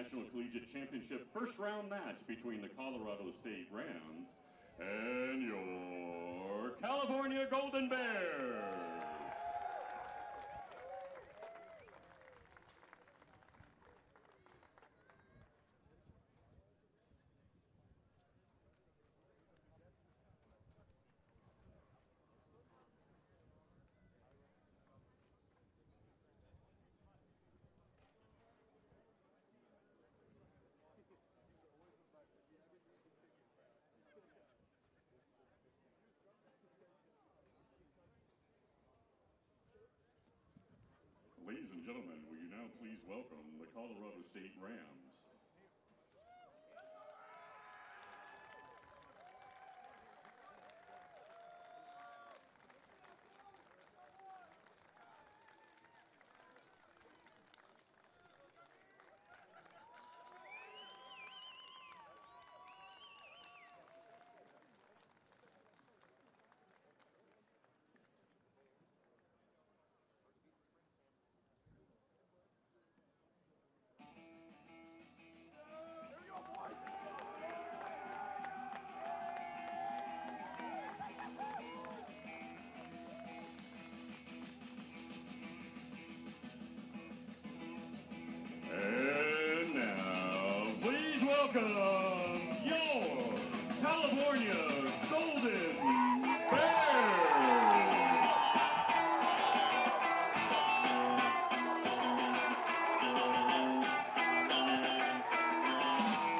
National Collegiate Championship first round match between the Colorado State Rams and your California Golden Bears. Ladies and gentlemen, will you now please welcome the Colorado State Rams. And now, please welcome your California Golden Bears.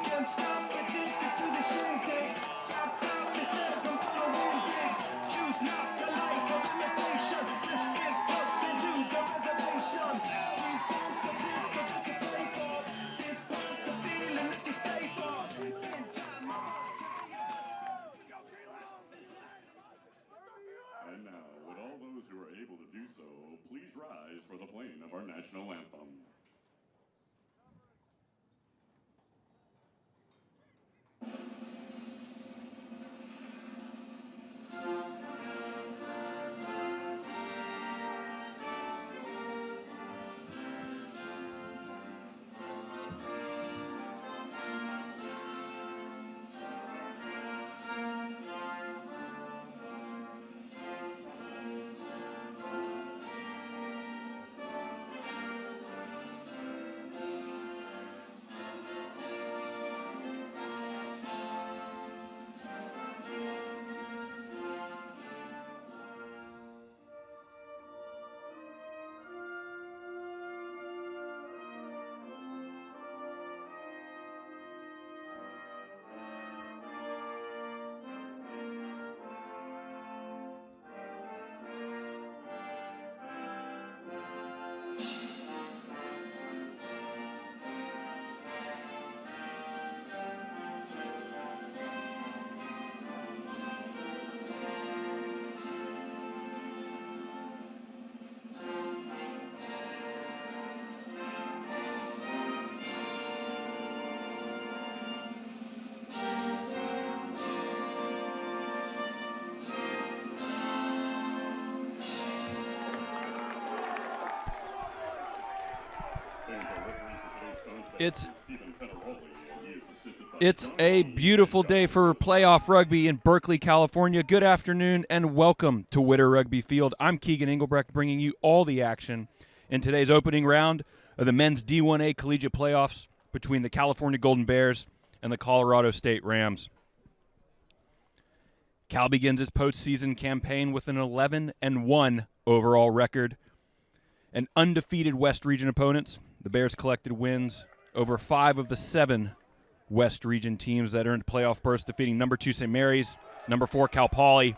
Can't stop, addicted to the shrinking. Chopped out, it says I'm gonna win big. Choose not to life of imitation. Just get us into the reservation. We want the pistol that you play for. This want the feeling that you stay for. In time, I want to be your best friend. And now, would all those who are able to do so, please rise for the playing of our national anthem. It's a beautiful day for playoff rugby in Berkeley, California. Good afternoon and welcome to Witter Rugby Field. I'm Keegan Engelbrecht bringing you all the action in today's opening round of the men's D1A collegiate playoffs between the California Golden Bears and the Colorado State Rams. Cal begins its postseason campaign with an 11-1 overall record. And undefeated West Region opponents, the Bears collected wins over 5 of the 7 West Region teams that earned playoff berths, defeating number 2 St. Mary's, number 4 Cal Poly,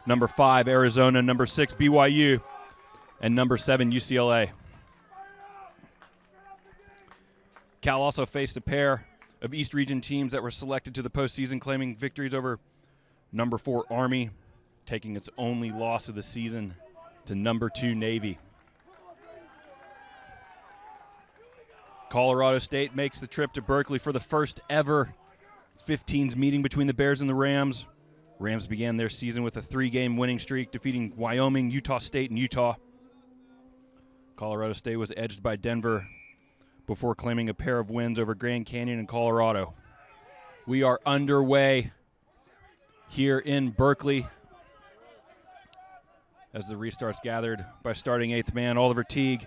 number 5 Arizona, number 6 BYU, and number 7 UCLA. Cal also faced a pair of East Region teams that were selected to the postseason, claiming victories over number 4 Army, taking its only loss of the season to number 2 Navy. Colorado State makes the trip to Berkeley for the first ever 15s meeting between the Bears and the Rams. Rams began their season with a 3-game winning streak, defeating Wyoming, Utah State, and Utah. Colorado State was edged by Denver before claiming a pair of wins over Grand Canyon and Colorado. We are underway here in Berkeley as the restarts gathered by starting eighth man Oliver Teague.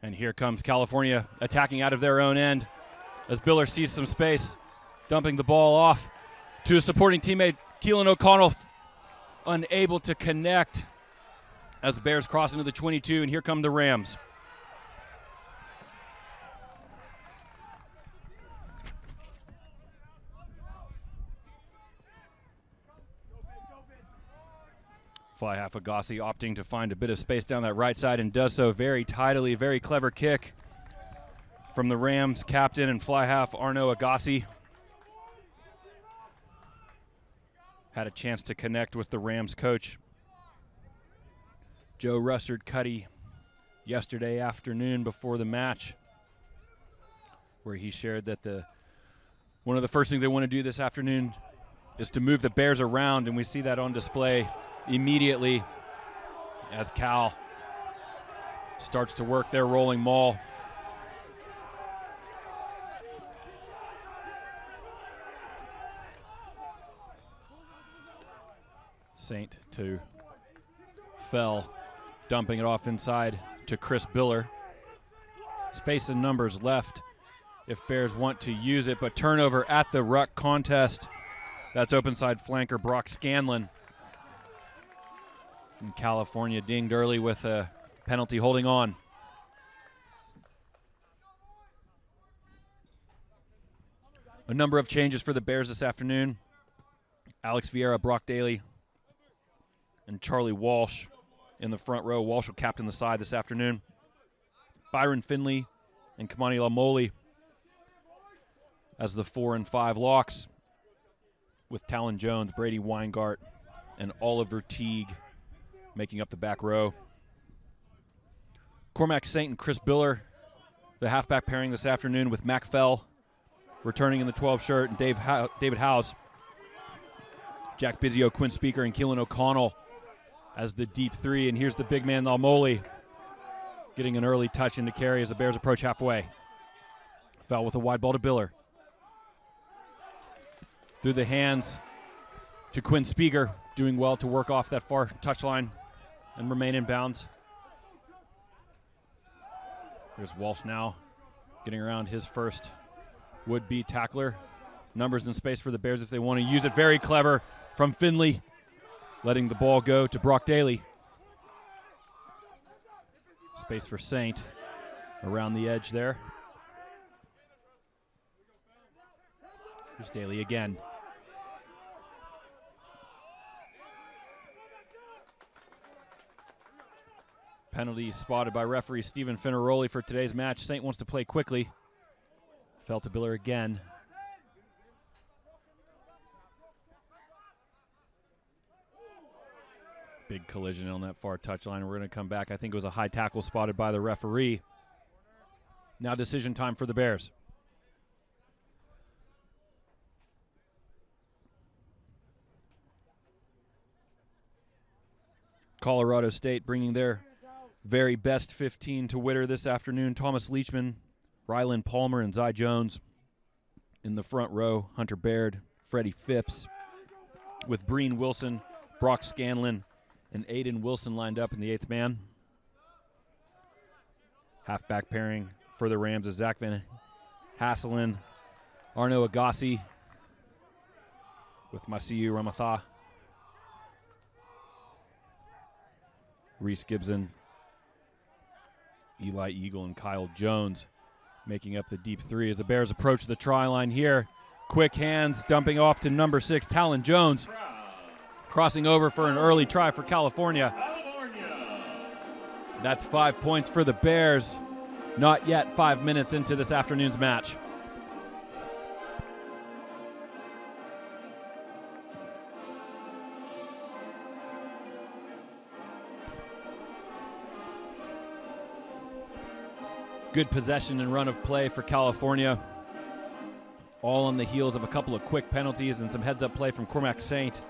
And here comes California attacking out of their own end as Biller sees some space, dumping the ball off to a supporting teammate, Keelan O'Connell, unable to connect as the Bears cross into the 22, and here come the Rams. Fly half Agassi opting to find a bit of space down that right side and does so very tidily. Very clever kick from the Rams captain and fly half Arnaud Agassi. Had a chance to connect with the Rams coach, Joe Russard-Cuddy, yesterday afternoon before the match, where he shared that one of the first things they want to do this afternoon is to move the Bears around, and we see that on display immediately as Cal starts to work their rolling maul. Saint to Fell, dumping it off inside to Chris Biller. Space and numbers left if Bears want to use it, but turnover at the ruck contest. That's open side flanker Brock Scanlon. And California dinged early with a penalty holding on. A number of changes for the Bears this afternoon. Alex Vieira, Brock Daly, and Charlie Walsh in the front row. Walsh will captain the side this afternoon. Byron Finley and Kamani Lamoli as the 4 and 5 locks, with Talon Jones, Brady Weingart, and Oliver Teague making up the back row. Cormac Saint and Chris Biller, the halfback pairing this afternoon, with Mac Fell returning in the 12 shirt, and David Howes. Jack Bizzio, Quinn Speaker, and Keelan O'Connell as the deep three. And here's the big man, Lamoli, getting an early touch into carry as the Bears approach halfway. Fell with a wide ball to Biller. Through the hands to Quinn Speaker, doing well to work off that far touchline and remain in bounds. There's Walsh now getting around his first would-be tackler. Numbers in space for the Bears if they want to use it. Very clever from Finley, letting the ball go to Brock Daly. Space for Saint around the edge there. Here's Daly again. Penalty spotted by referee Stephen Finneroli for today's match. Saint wants to play quickly. Fell to Biller again. Big collision on that far touchline. We're going to come back. I think it was a high tackle spotted by the referee. Now decision time for the Bears. Colorado State bringing their very best 15 to Witter this afternoon. Thomas Leachman, Rylan Palmer, and Zy Jones in the front row. Hunter Baird, Freddie Phipps, with Breen Wilson, Brock Scanlon, and Aiden Wilson lined up in the eighth man. Halfback pairing for the Rams is Zach Van Hasselen, Arnaud Agassi, with Masiu Ramatha, Reese Gibson, Eli Eagle, and Kyle Jones making up the deep three as the Bears approach the try line here. Quick hands dumping off to number 6, Talon Jones, crossing over for an early try for California. That's 5 points for the Bears. Not yet 5 minutes into this afternoon's match. Good possession and run of play for California. All on the heels of a couple of quick penalties and some heads-up play from Cormac Saint,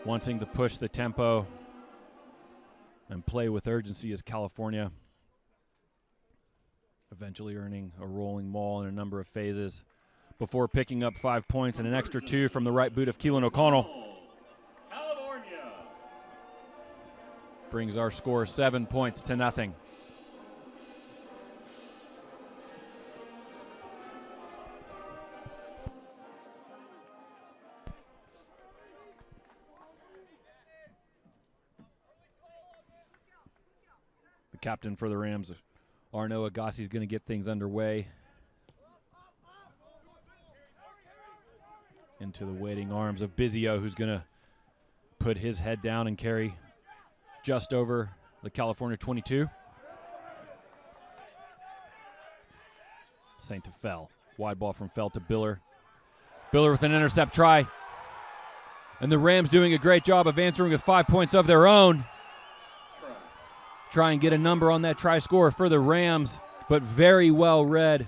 wanting to push the tempo and play with urgency as California, eventually earning a rolling maul in a number of phases before picking up 5 points and an extra 2 from the right boot of Keelan O'Connell. California. Brings our score 7 points to nothing. The captain for the Rams, Arnaud Agassi, is going to get things underway. Into the waiting arms of Bizio, who's going to put his head down and carry just over the California 22. Saint to Fell. Wide ball from Fell to Biller. Biller with an intercept try. And the Rams doing a great job of answering with 5 points of their own. Try and get a number on that try score for the Rams, but very well read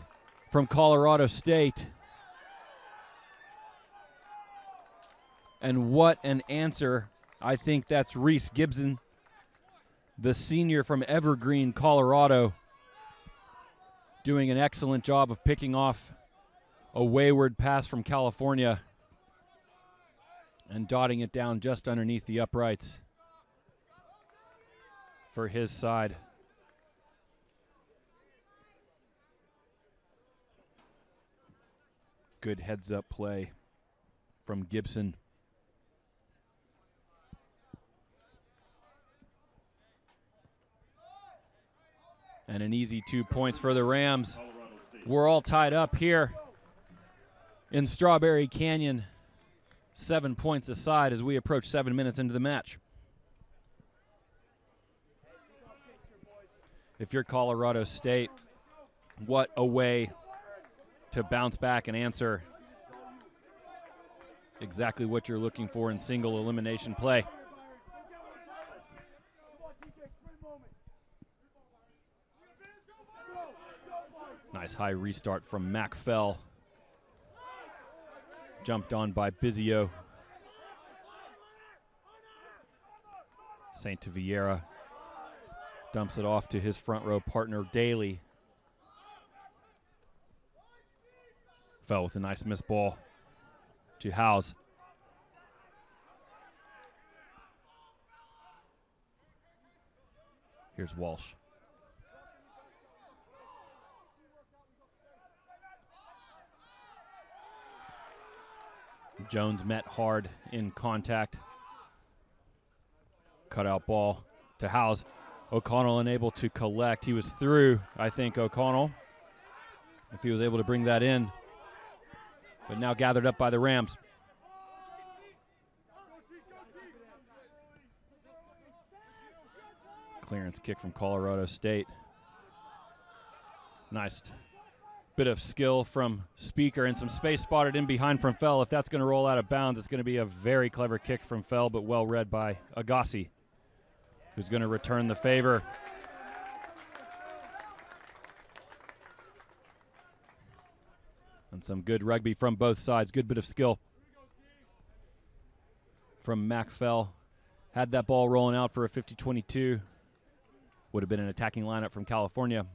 from Colorado State. And what an answer. I think that's Reese Gibson, the senior from Evergreen, Colorado, doing an excellent job of picking off a wayward pass from California and dotting it down just underneath the uprights for his side. Good heads-up play from Gibson. And an easy 2 points for the Rams. We're all tied up here in Strawberry Canyon. 7 points aside as we approach 7 minutes into the match. If you're Colorado State, what a way to bounce back and answer exactly what you're looking for in single elimination play. Nice high restart from Mac Fell. Jumped on by Bizio. Saint to Vieira. Dumps it off to his front row partner, Daly. Fell with a nice missed ball to Howes. Here's Walsh. Jones met hard in contact. Cutout ball to Howes. O'Connell unable to collect. He was through, I think, O'Connell, if he was able to bring that in. But now gathered up by the Rams. Clearance kick from Colorado State. Nice bit of skill from Speaker and some space spotted in behind from Fell. If that's going to roll out of bounds, it's going to be a very clever kick from Fell, but well read by Agassi, who's going to return the favor. And some good rugby from both sides. Good bit of skill from Mac Fell. Had that ball rolling out for a 50-22. Would have been an attacking lineup from California.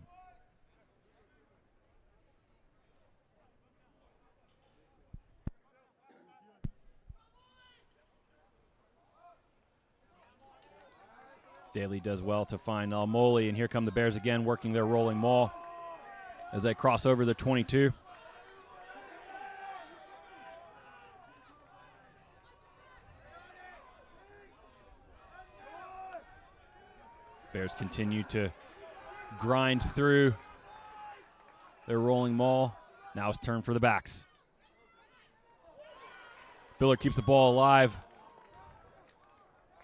Daly does well to find Almoli, and here come the Bears again working their rolling maul as they cross over the 22. Bears continue to grind through their rolling maul. Now it's turn for the backs. Biller keeps the ball alive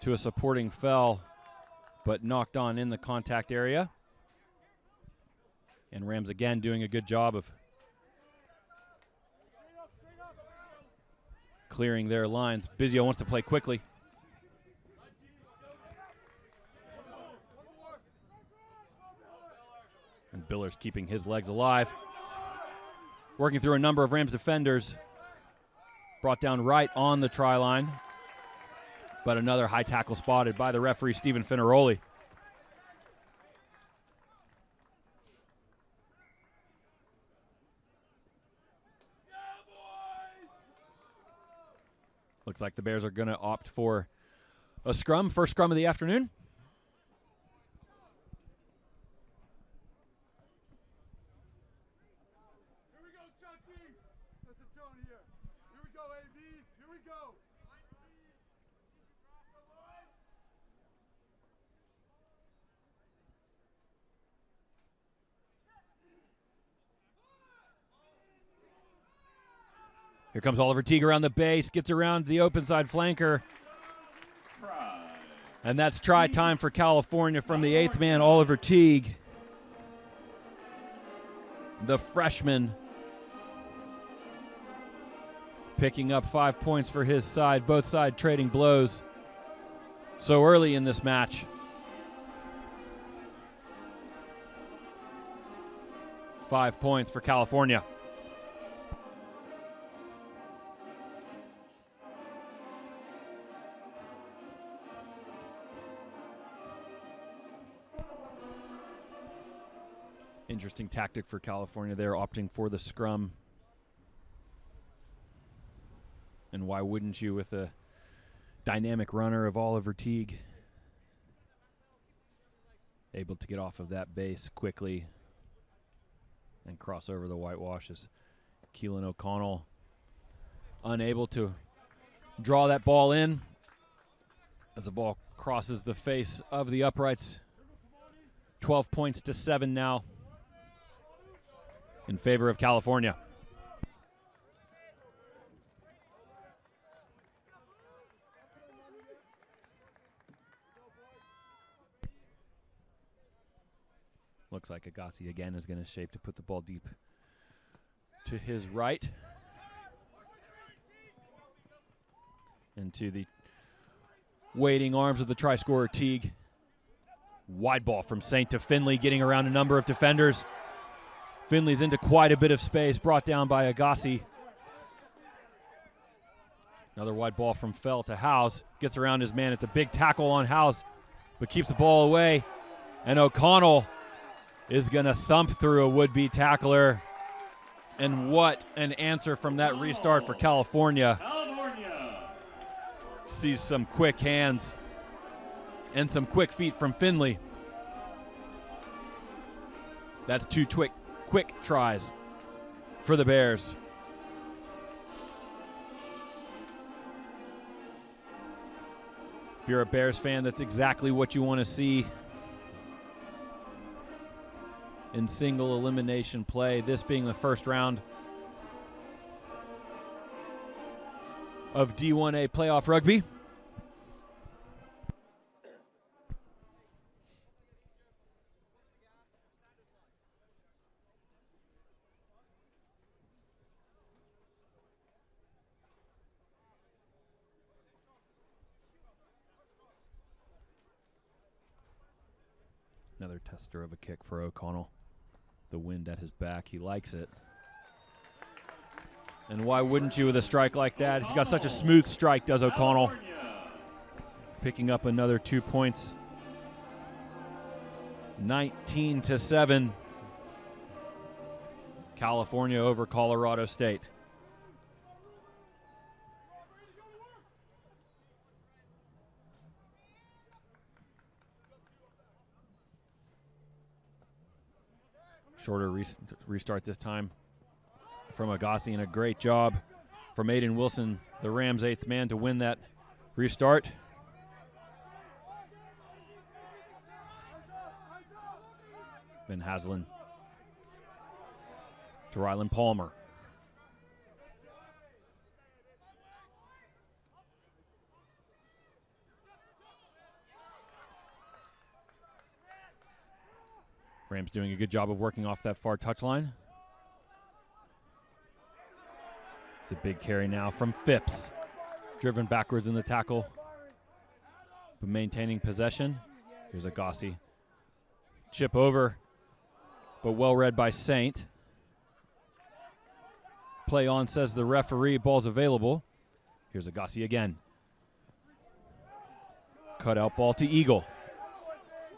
to a supporting Fell, but knocked on in the contact area. And Rams again doing a good job of clearing their lines. Bizio wants to play quickly. And Biller's keeping his legs alive. Working through a number of Rams defenders. Brought down right on the try line. But another high tackle spotted by the referee, Stephen Finaroli. Looks like the Bears are going to opt for a scrum, first scrum of the afternoon. Here we go, Chucky. Set the tone here. Here we go, AB. Here we go. Here comes Oliver Teague around the base, gets around the open side flanker. Try. And that's try time for California from the 8th man, Oliver Teague. The freshman picking up 5 points for his side, both sides trading blows so early in this match. 5 points for California. Interesting tactic for California. They're opting for the scrum. And why wouldn't you with a dynamic runner of Oliver Teague? Able to get off of that base quickly and cross over the whitewashes. Keelan O'Connell unable to draw that ball in as the ball crosses the face of the uprights. 12 points to 7 now in favor of California. Looks like Agassi again is going to shape to put the ball deep to his right. Into the waiting arms of the try scorer Teague. Wide ball from Saint to Finley, getting around a number of defenders. Finley's into quite a bit of space, brought down by Agassi. Another wide ball from Fell to Howes. Gets around his man. It's a big tackle on Howes, but keeps the ball away. And O'Connell is going to thump through a would-be tackler. And what an answer from that restart for California. California. Sees some quick hands and some quick feet from Finley. That's two quick tries for the Bears. If you're a Bears fan, that's exactly what you want to see in single elimination play. This being the first round of D1A playoff rugby. Another tester of a kick for O'Connell. The wind at his back. He likes it. And why wouldn't you with a strike like that? He's got such a smooth strike, does O'Connell. Picking up another 2 points. 19-7. California over Colorado State. Shorter restart this time from Agassi, and a great job from Aiden Wilson, the Rams' 8th man, to win that restart. Then Haslam to Rylan Palmer. Rams doing a good job of working off that far touchline. It's a big carry now from Phipps. Driven backwards in the tackle, but maintaining possession. Here's Agassi. Chip over, but well read by Saint. Play on, says the referee. Ball's available. Here's Agassi again. Cut out ball to Eagle.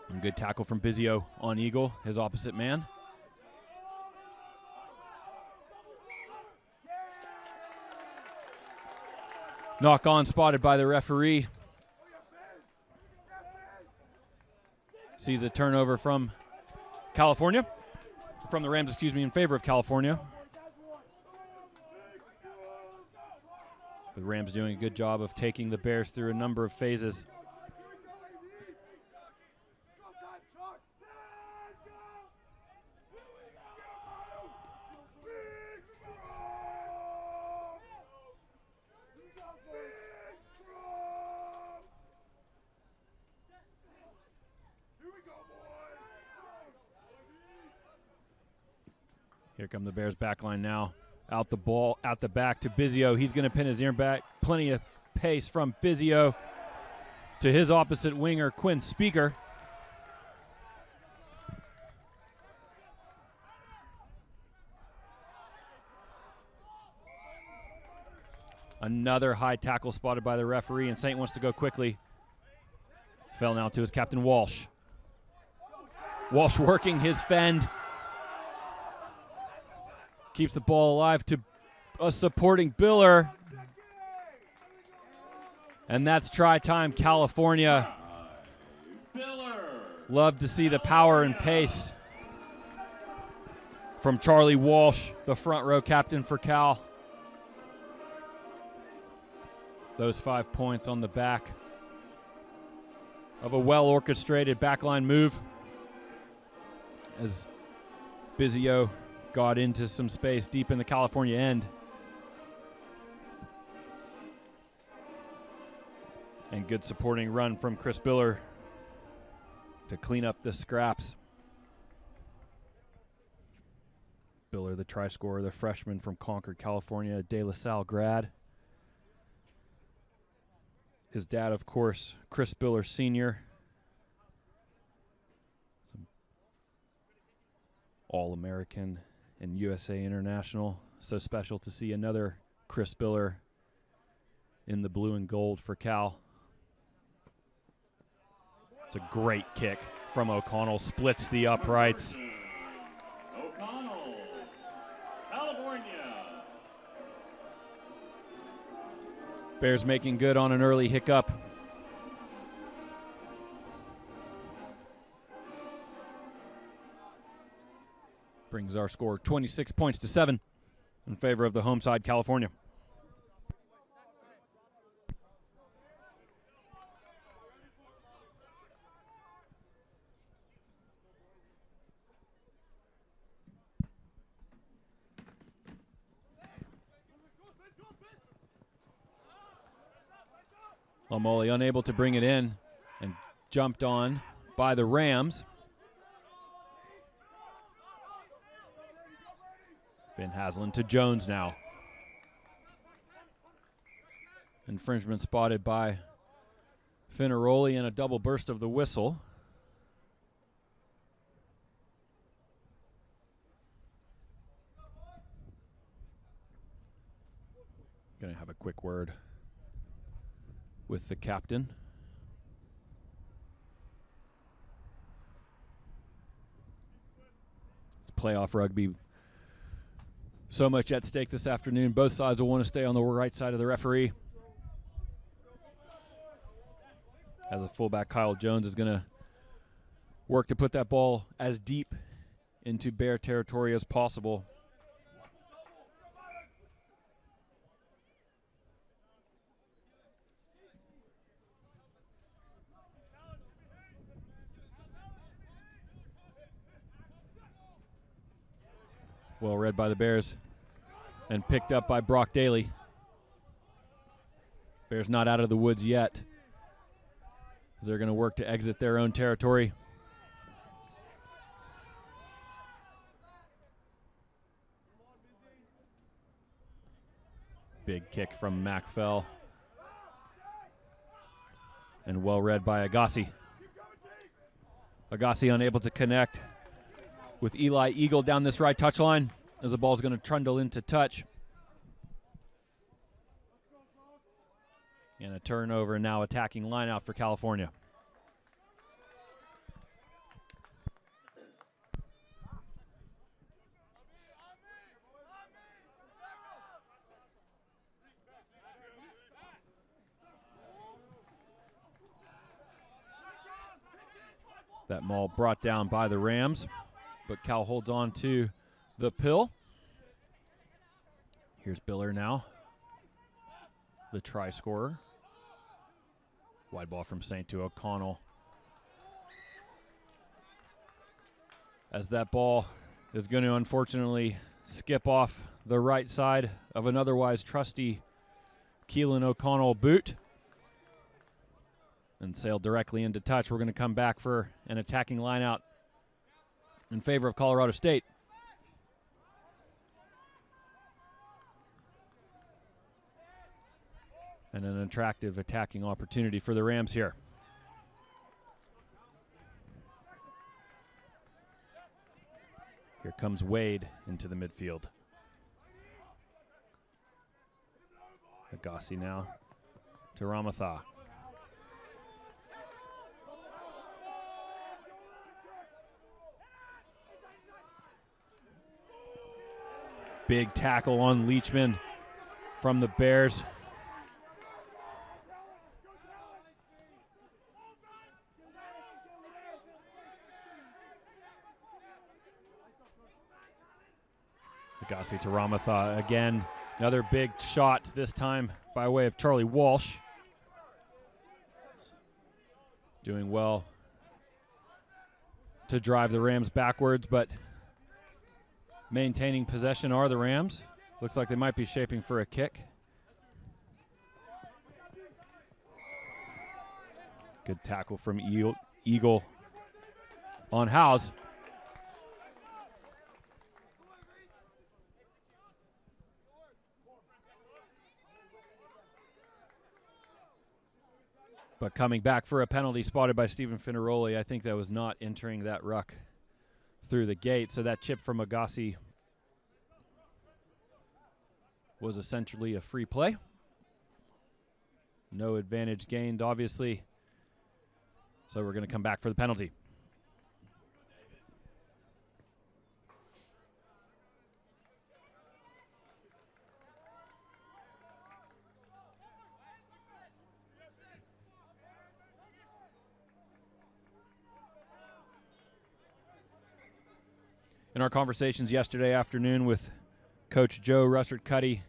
And good tackle from Bizio on Eagle, his opposite man. Knock on spotted by the referee. Sees a turnover from California. From the Rams, excuse me, in favor of California. The Rams doing a good job of taking the Bears through a number of phases. Here come the Bears back line now. Out the ball, out the back to Biggio. He's going to pin his ear back. Plenty of pace from Biggio to his opposite winger, Quinn Speaker. Another high tackle spotted by the referee, and Saint wants to go quickly. Fell now to his captain, Walsh. Walsh working his fend. Keeps the ball alive to a supporting Biller. And that's try time, California. Love to see the power and pace from Charlie Walsh, the front row captain for Cal. Those 5 points on the back of a well-orchestrated backline move as Biggio got into some space deep in the California end. And good supporting run from Chris Biller to clean up the scraps. Biller, the try scorer, the freshman from Concord, California, De La Salle grad. His dad, of course, Chris Biller Sr. Some All-American and USA International. So special to see another Chris Biller in the blue and gold for Cal. It's a great kick from O'Connell. Splits the uprights. O'Connell, California. Bears making good on an early hiccup. Brings our score 26 points to 7 in favor of the home side, California. Lomoli unable to bring it in and jumped on by the Rams. Van Haslen to Jones now. Infringement spotted by Finaroli and a double burst of the whistle. Going to have a quick word with the captain. It's playoff rugby. So much at stake this afternoon. Both sides will want to stay on the right side of the referee. As a fullback, Kyle Jones is going to work to put that ball as deep into Bear territory as possible. Well read by the Bears and picked up by Brock Daly. Bears not out of the woods yet. They're going to work to exit their own territory. Big kick from Macfell. And well read by Agassi. Agassi unable to connect with Eli Eagle down this right touchline as the ball's going to trundle into touch. And a turnover, now attacking line out for California. That maul brought down by the Rams, but Cal holds on to the pill. Here's Biller now, the try scorer. Wide ball from Saint to O'Connell. As that ball is going to unfortunately skip off the right side of an otherwise trusty Keelan O'Connell boot and sail directly into touch. We're going to come back for an attacking line out in favor of Colorado State. And an attractive attacking opportunity for the Rams here. Here comes Wade into the midfield. Agassi now to Ramatha. Big tackle on Leachman from the Bears. Agassi to Ramatha again. Another big shot, this time by way of Charlie Walsh. Doing well to drive the Rams backwards, but maintaining possession are the Rams. Looks like they might be shaping for a kick. Good tackle from Eagle on Howes. But coming back for a penalty spotted by Stephen Finaroli. I think that was not entering that ruck through the gate. So that chip from Agassi was essentially a free play. No advantage gained, obviously. So we're going to come back for the penalty. In our conversations yesterday afternoon with Coach Joe Russert-Cuddy,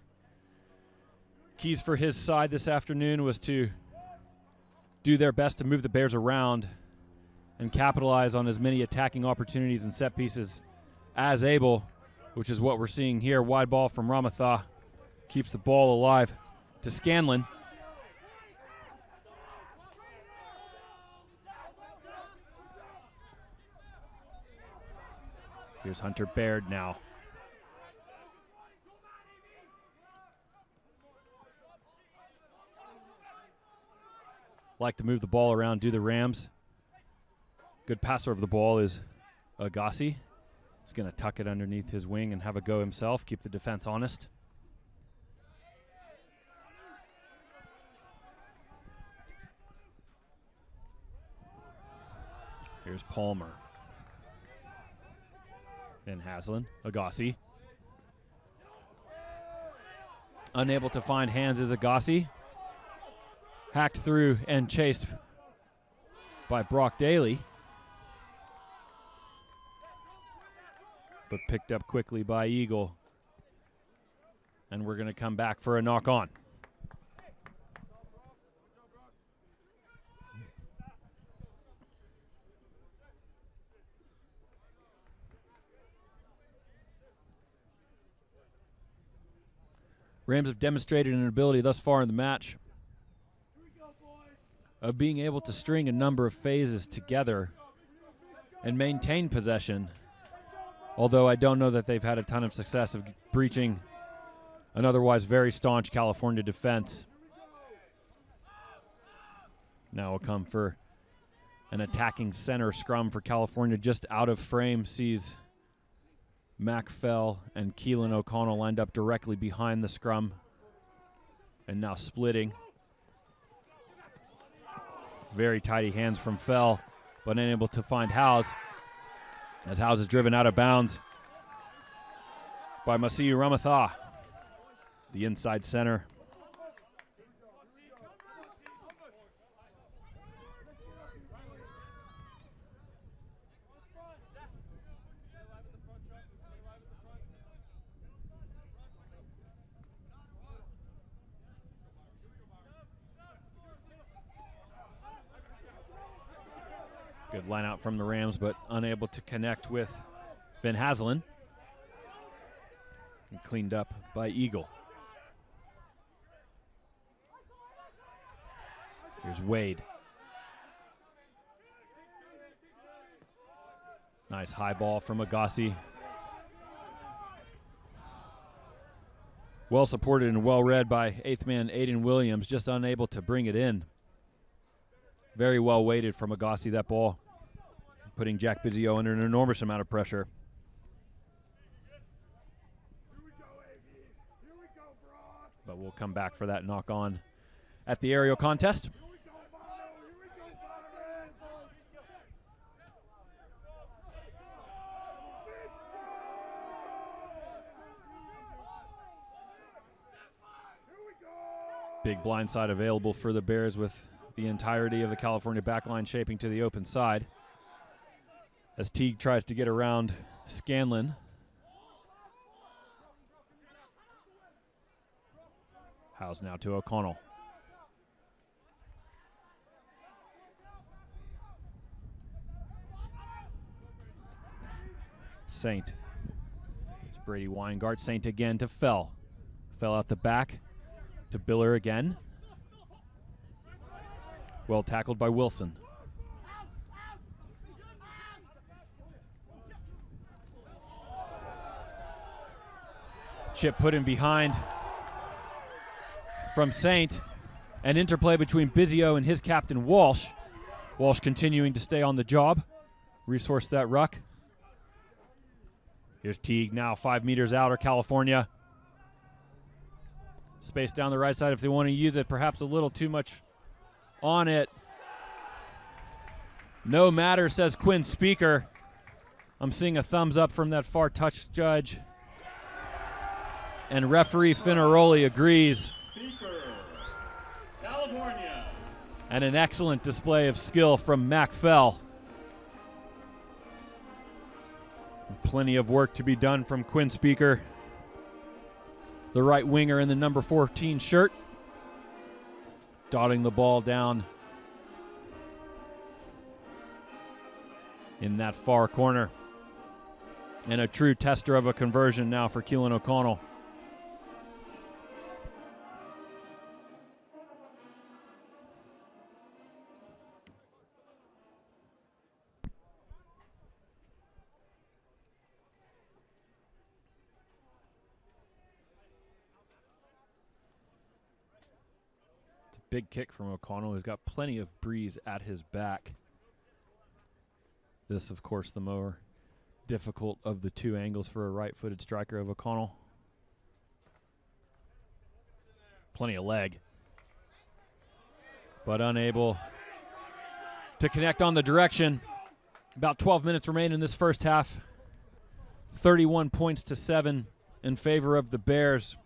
keys for his side this afternoon was to do their best to move the Bears around and capitalize on as many attacking opportunities and set pieces as able, which is what we're seeing here. Wide ball from Ramatha keeps the ball alive to Scanlon. Here's Hunter Baird now. Like to move the ball around, do the Rams. Good passer of the ball is Agassi. He's going to tuck it underneath his wing and have a go himself, keep the defense honest. Here's Palmer. Van Haslen, Agassi. Unable to find hands is Agassi. Hacked through and chased by Brock Daly. But picked up quickly by Eagle. And we're going to come back for a knock on. Rams have demonstrated an ability thus far in the match of being able to string a number of phases together and maintain possession, although I don't know that they've had a ton of success of breaching an otherwise very staunch California defense. Now will come for an attacking center scrum for California. Just out of frame sees Mac Fell and Keelan O'Connell lined up directly behind the scrum and now splitting. Very tidy hands from Fell, but unable to find Howes as Howes is driven out of bounds by Masiu Ramatha, the inside center. Good line out from the Rams, but unable to connect with Van Haselen. And cleaned up by Eagle. Here's Wade. Nice high ball from Agassi. Well supported and well read by 8th man Aiden Williams, just unable to bring it in. Very well weighted from Agassi, that ball, putting Jack Biggio under an enormous amount of pressure. But we'll come back for that knock on at the aerial contest. Big blind side available for the Bears with the entirety of the California backline shaping to the open side. As Teague tries to get around Scanlon. Howes now to O'Connell. Saint. It's Brady Weingart. Saint again to Fell. Fell out the back to Biller again. Well tackled by Wilson. Chip put in behind from Saint. An interplay between Biggio and his captain Walsh. Walsh continuing to stay on the job. Resource that ruck. Here's Teague now 5 meters out, or California. Space down the right side if they want to use it. Perhaps a little too much on it. No matter, says Quinn Speaker. I'm seeing a thumbs up from that far touch judge. And referee Finaroli agrees. Speaker, California. And an excellent display of skill from Mac Fell. Plenty of work to be done from Quinn Speaker, the right winger in the number 14 shirt, dotting the ball down in that far corner. And a true tester of a conversion now for Keelan O'Connell. Big kick from O'Connell, who's got plenty of breeze at his back. This, of course, the more difficult of the two angles for a right-footed striker of O'Connell. Plenty of leg. But unable to connect on the direction. About 12 minutes remain in this first half. 31 points to 7 in favor of the Bears.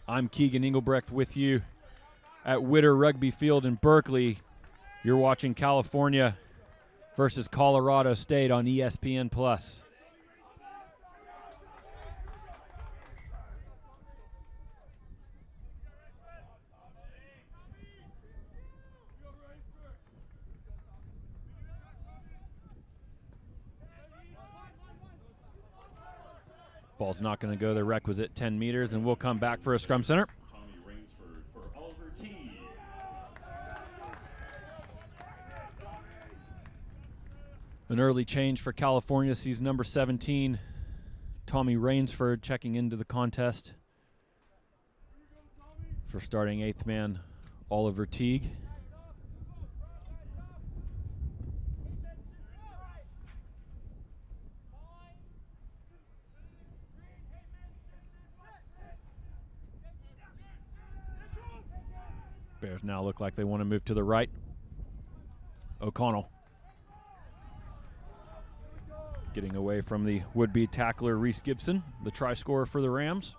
I'm Keegan Engelbrecht with you at Witter Rugby Field in Berkeley. You're watching California versus Colorado State on ESPN+. Ball's not going to go the requisite 10 meters, and we'll come back for a scrum center. Tommy Rainsford for Oliver Teague. An early change for California sees number 17, Tommy Rainsford, checking into the contest for starting 8th man Oliver Teague. Bears now look like they want to move to the right. O'Connell getting away from the would-be tackler Reese Gibson, the try scorer for the Rams.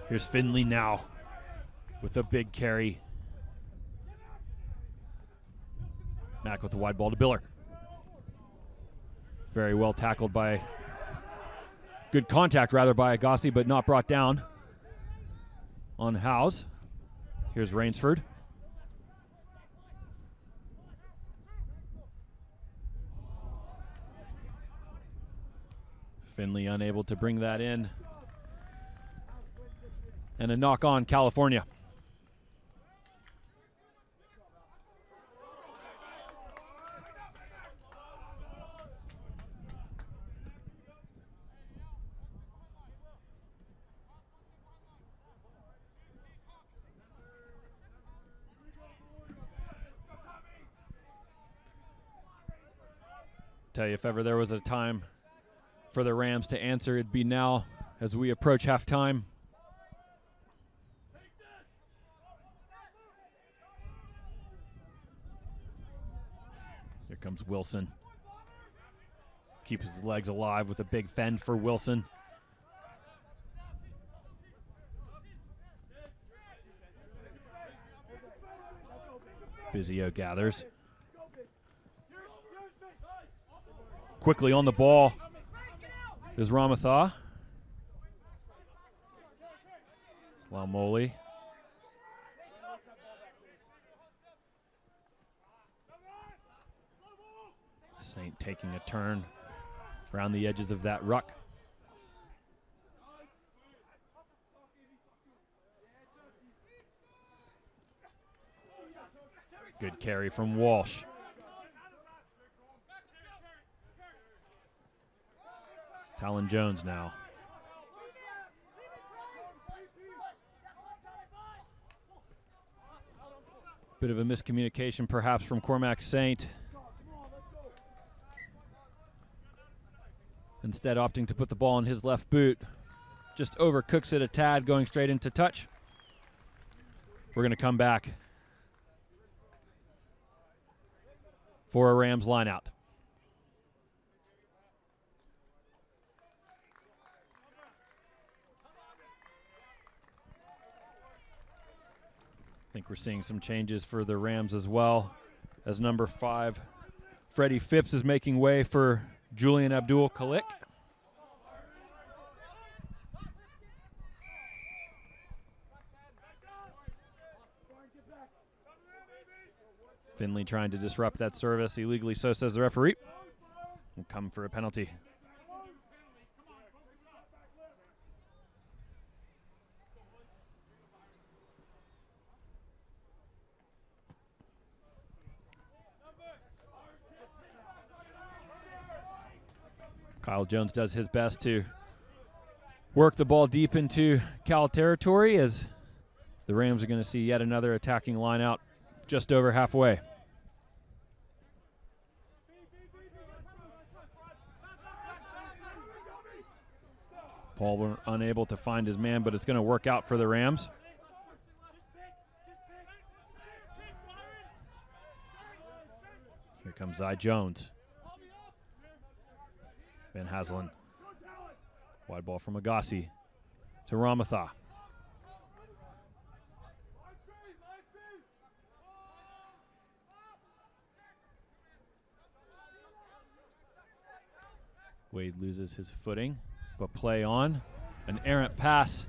Here's Finley now with a big carry. Mack with a wide ball to Biller. Very well tackled by, good contact rather by Agassi, but not brought down on Howes. Here's Rainsford. Finley unable to bring that in. And a knock on California. Tell you, if ever there was a time for the Rams to answer, it'd be now as we approach halftime. Here comes Wilson. Keeps his legs alive with a big fend for Wilson. Bizio gathers. Quickly on the ball is Ramatha. Slaumoli. Saint taking a turn around the edges of that ruck. Good carry from Walsh. Talon Jones now. Bit of a miscommunication perhaps from Cormac Saint. Instead opting to put the ball in his left boot. Just overcooks it a tad, going straight into touch. We're going to come back for a Rams lineout. I think we're seeing some changes for the Rams as well, as number 5, Freddie Phipps, is making way for Julian Abdul-Khalik. Finley trying to disrupt that service, illegally so, says the referee. Will come for a penalty. Kyle Jones does his best to work the ball deep into Cal territory, as the Rams are going to see yet another attacking line out just over halfway. Paul unable to find his man, but it's going to work out for the Rams. Here comes Zy Jones. Van Haslen. Wide ball from Agassi to Ramatha. Wade loses his footing, but play on. An errant pass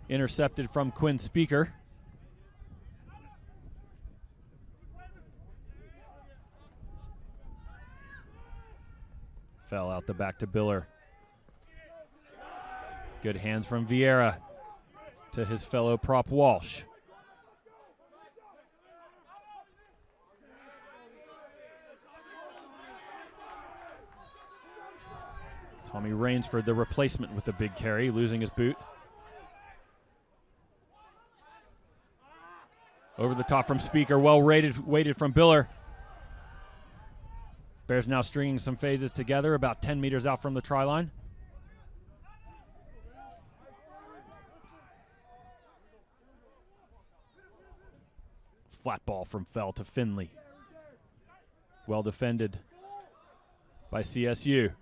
intercepted from Quinn Speaker. Fell out the back to Biller. Good hands from Vieira to his fellow prop Walsh. Tommy Rainsford, the replacement, with the big carry, losing his boot. Over the top from Speaker, well weighted from Biller. Bears now stringing some phases together about 10 meters out from the try line. Flat ball from Fell to Finley. Well defended by CSU.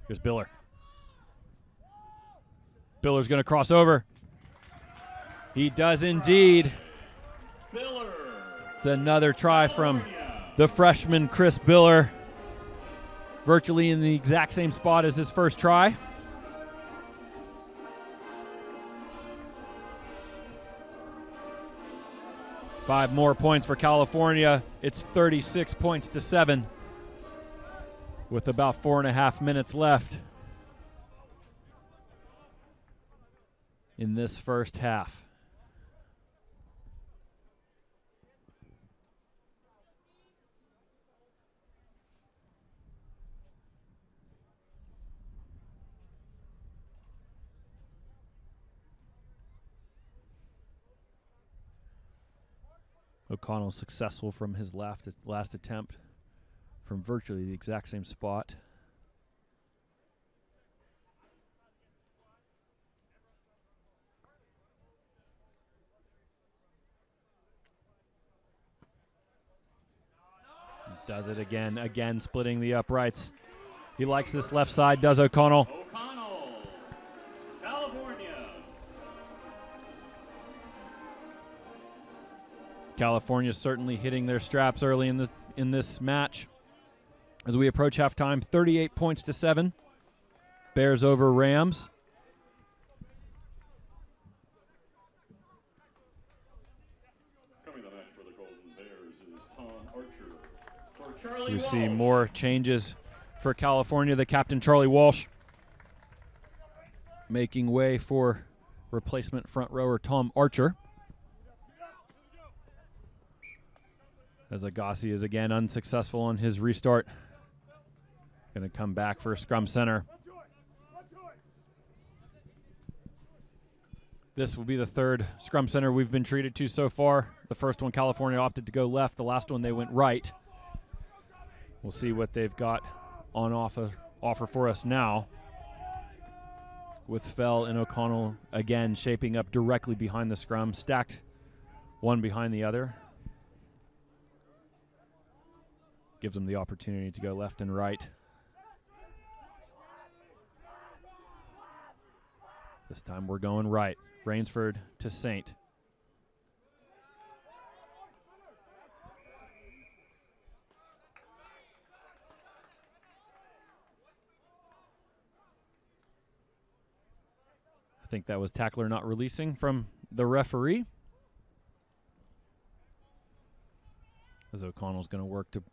Here's Biller. Biller's going to cross over. He does indeed. Biller. It's another try from the freshman Chris Biller. Virtually in the exact same spot as his first try. 5 more points for California. It's 36 points to 7 with about 4.5 minutes left in this first half. O'Connell successful from his last attempt from virtually the exact same spot. Does it again splitting the uprights. He likes this left side, does O'Connell. O'Connell, California. California certainly hitting their straps early in this match. As we approach halftime, 38 points to 7. Bears over Rams. Coming the match for the Golden Bears is Tom Archer for Charlie We Walsh. see more changes for California. The captain, Charlie Walsh, making way for replacement front rower Tom Archer. As Agassi is again unsuccessful on his restart. Going to come back for scrum center. This will be the third scrum center we've been treated to so far. The first one, California opted to go left. The last one, they went right. We'll see what they've got on offer for us now. With Fell and O'Connell again shaping up directly behind the scrum, stacked one behind the other. Gives them the opportunity to go left and right. This time we're going right. Rainsford to Saint. I think that was tackler not releasing from the referee. As O'Connell's going to work to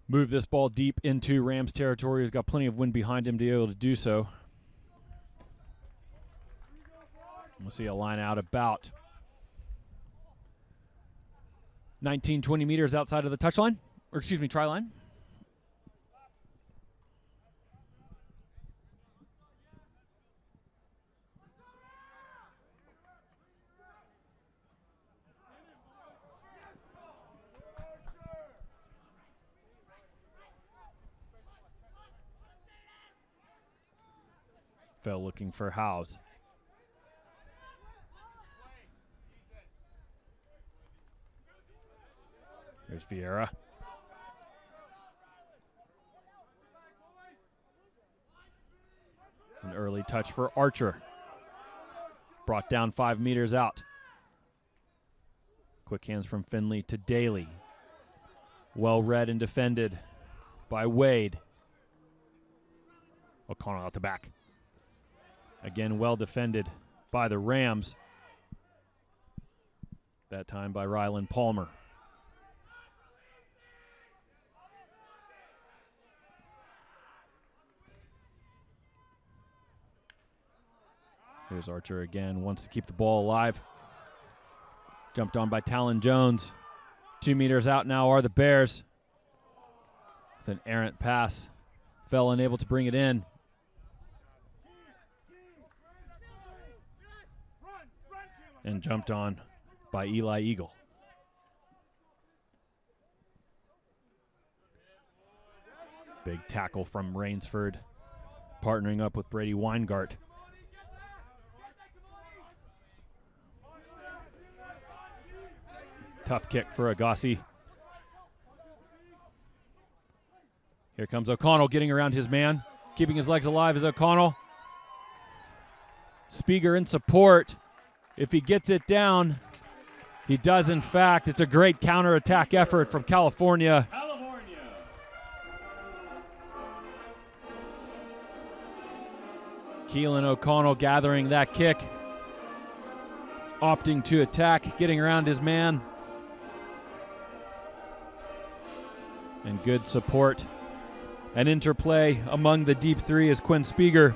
move this ball deep into Rams territory. He's got plenty of wind behind him to be able to do so. We'll see a line out about 19, 20 meters outside of the touchline, or excuse me, try line. Fell looking for Howes. There's Vieira. An early touch for Archer. Brought down 5 meters out. Quick hands from Finley to Daly. Well read and defended by Wade. O'Connell out the back. Again, well defended by the Rams. That time by Rylan Palmer. Here's Archer again, wants to keep the ball alive. Jumped on by Talon Jones. 2 meters out now are the Bears. With an errant pass. Fell unable to bring it in. And jumped on by Eli Eagle. Big tackle from Rainsford, partnering up with Brady Weingart. Tough kick for Agassi. Here comes O'Connell getting around his man. Keeping his legs alive is O'Connell. Spiegel in support. If he gets it down, he does in fact. It's a great counterattack effort from California. Keelan O'Connell gathering that kick. Opting to attack, getting around his man. And good support and interplay among the deep three is Quinn Spieger.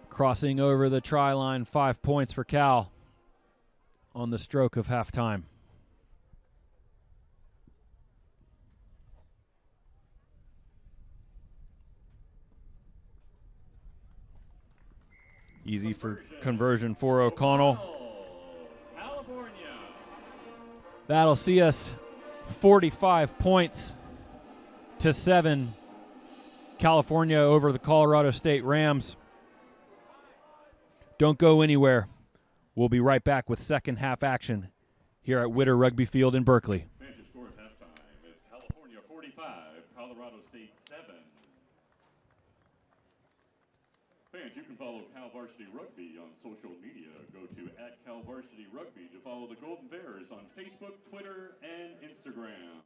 Crossing over the try line, 5 points for Cal on the stroke of halftime. Easy for conversion for O'Connell. California. That'll see us 45 points to 7. California over the Colorado State Rams. Don't go anywhere. We'll be right back with second half action here at Witter Rugby Field in Berkeley. Fantasy score at halftime is California 45, Colorado State 7. Fans, you can follow Cal Varsity Rugby on social media. Go to @CalVarsityRugby to follow the Golden Bears on Facebook, Twitter, and Instagram.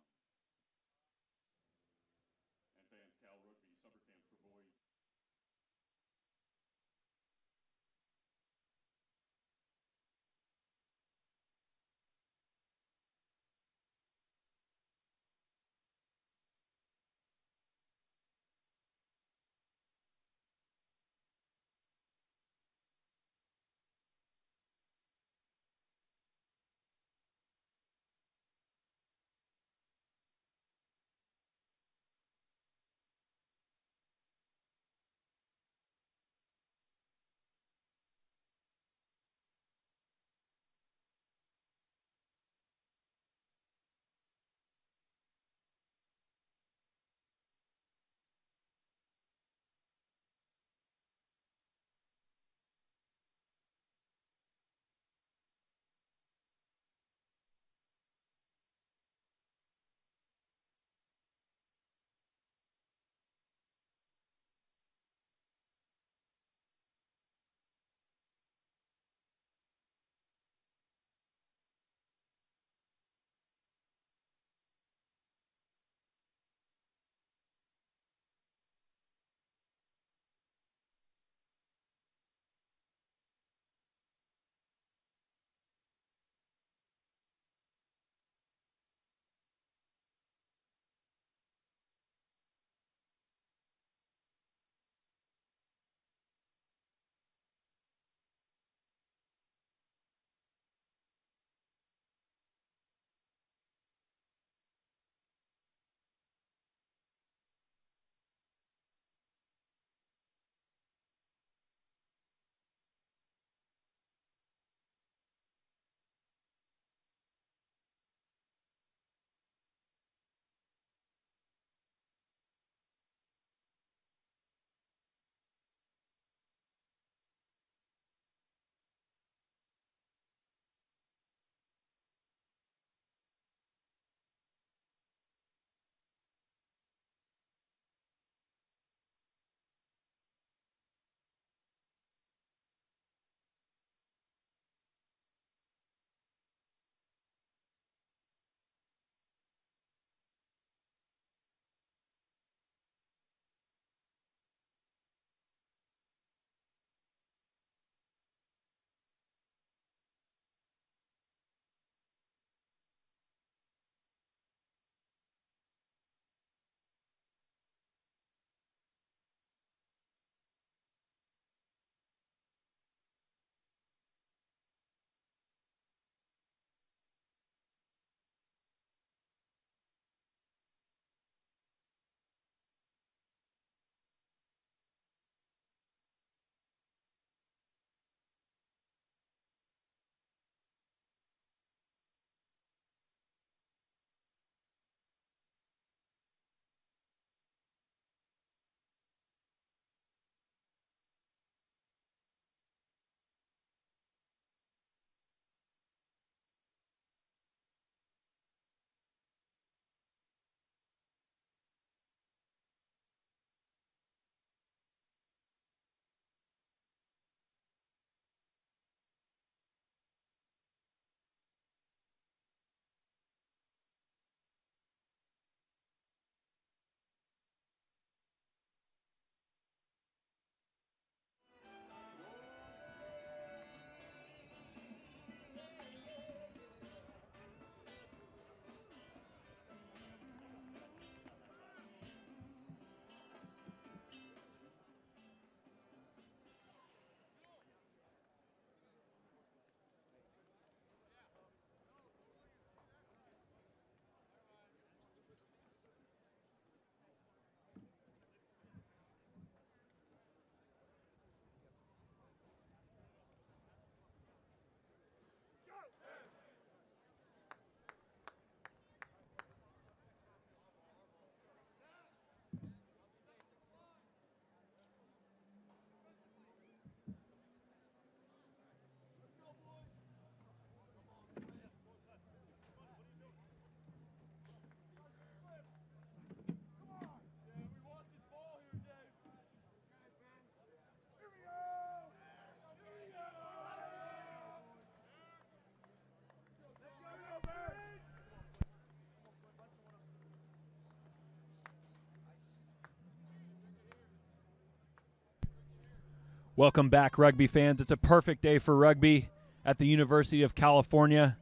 Welcome back, rugby fans. It's a perfect day for rugby at the University of California,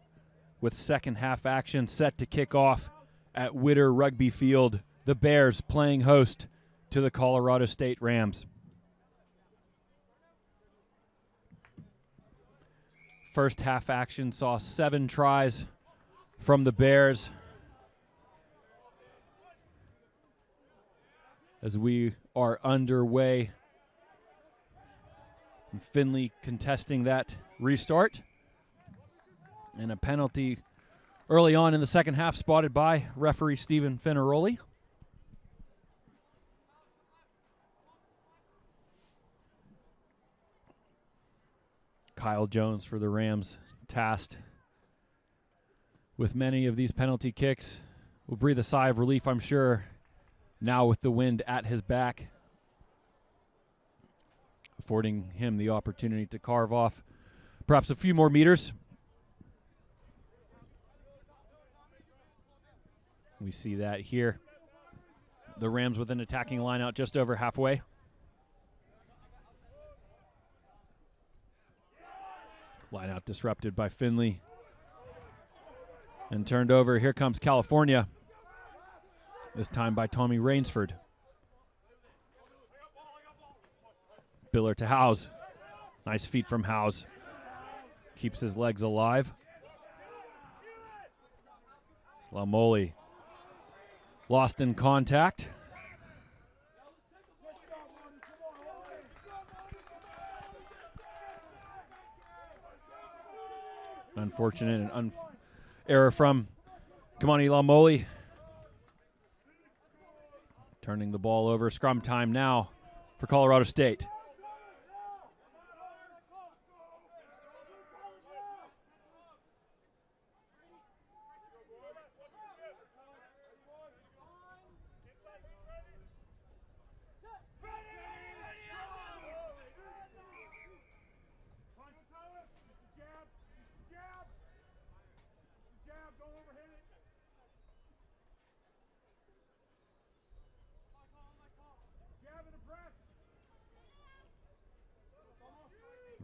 with second half action set to kick off at Witter Rugby Field. The Bears playing host to the Colorado State Rams. First half action saw 7 tries from the Bears, as we are underway. And Finley contesting that restart. And a penalty early on in the second half spotted by referee Stephen Finaroli. Kyle Jones for the Rams, tasked with many of these penalty kicks, will breathe a sigh of relief, I'm sure, now with the wind at his back, affording him the opportunity to carve off perhaps a few more meters. We see that here. The Rams with an attacking line out just over halfway. Line out disrupted by Finley and turned over. Here comes California, this time by Tommy Rainsford. Biller to Howes. Nice feet from Howes. Keeps his legs alive. Slamoli lost in contact. Unfortunate and error from Kamani Lamoli. Turning the ball over. Scrum time now for Colorado State.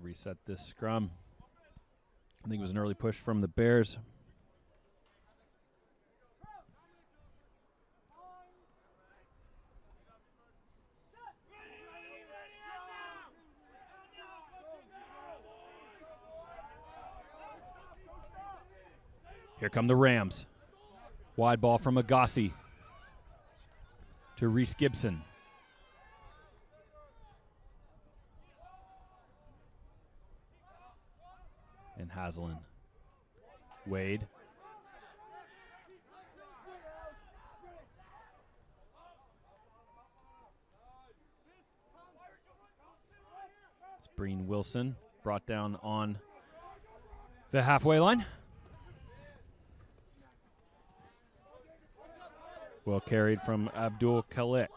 Reset this scrum. I think it was an early push from the Bears. Here come the Rams. Wide ball from Agassi to Reese Gibson. And Haslin. Wade. It's Breen Wilson brought down on the halfway line. Well carried from Abdul Khalik.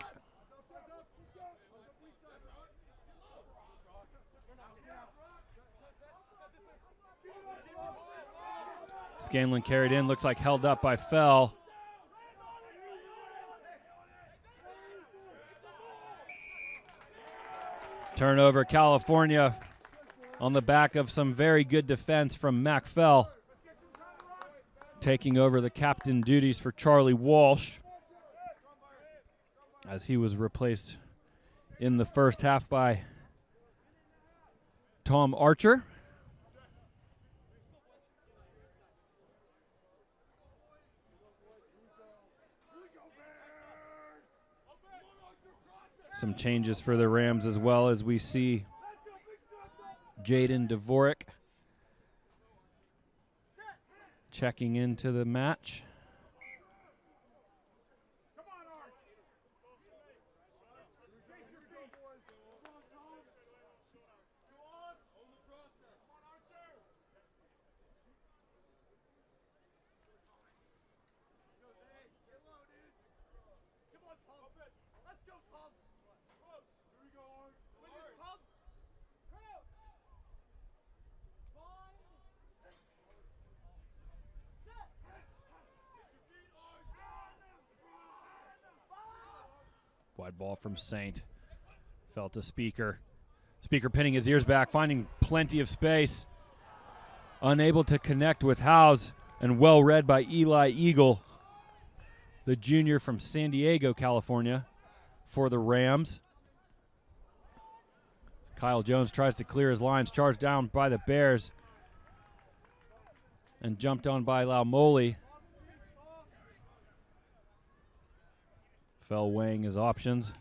Scanlon carried in, looks like held up by Fell. Turnover, California, on the back of some very good defense from Mac Fell, taking over the captain duties for Charlie Walsh, as he was replaced in the first half by Tom Archer. Some changes for the Rams as well, as we see Jaden Dvorak checking into the match. Wide ball from Saint. Fell to Speaker. Speaker pinning his ears back, finding plenty of space. Unable to connect with Howes, and well read by Eli Eagle, the junior from San Diego, California, for the Rams. Kyle Jones tries to clear his lines, charged down by the Bears, and jumped on by Laumoli. Fell weighing his options.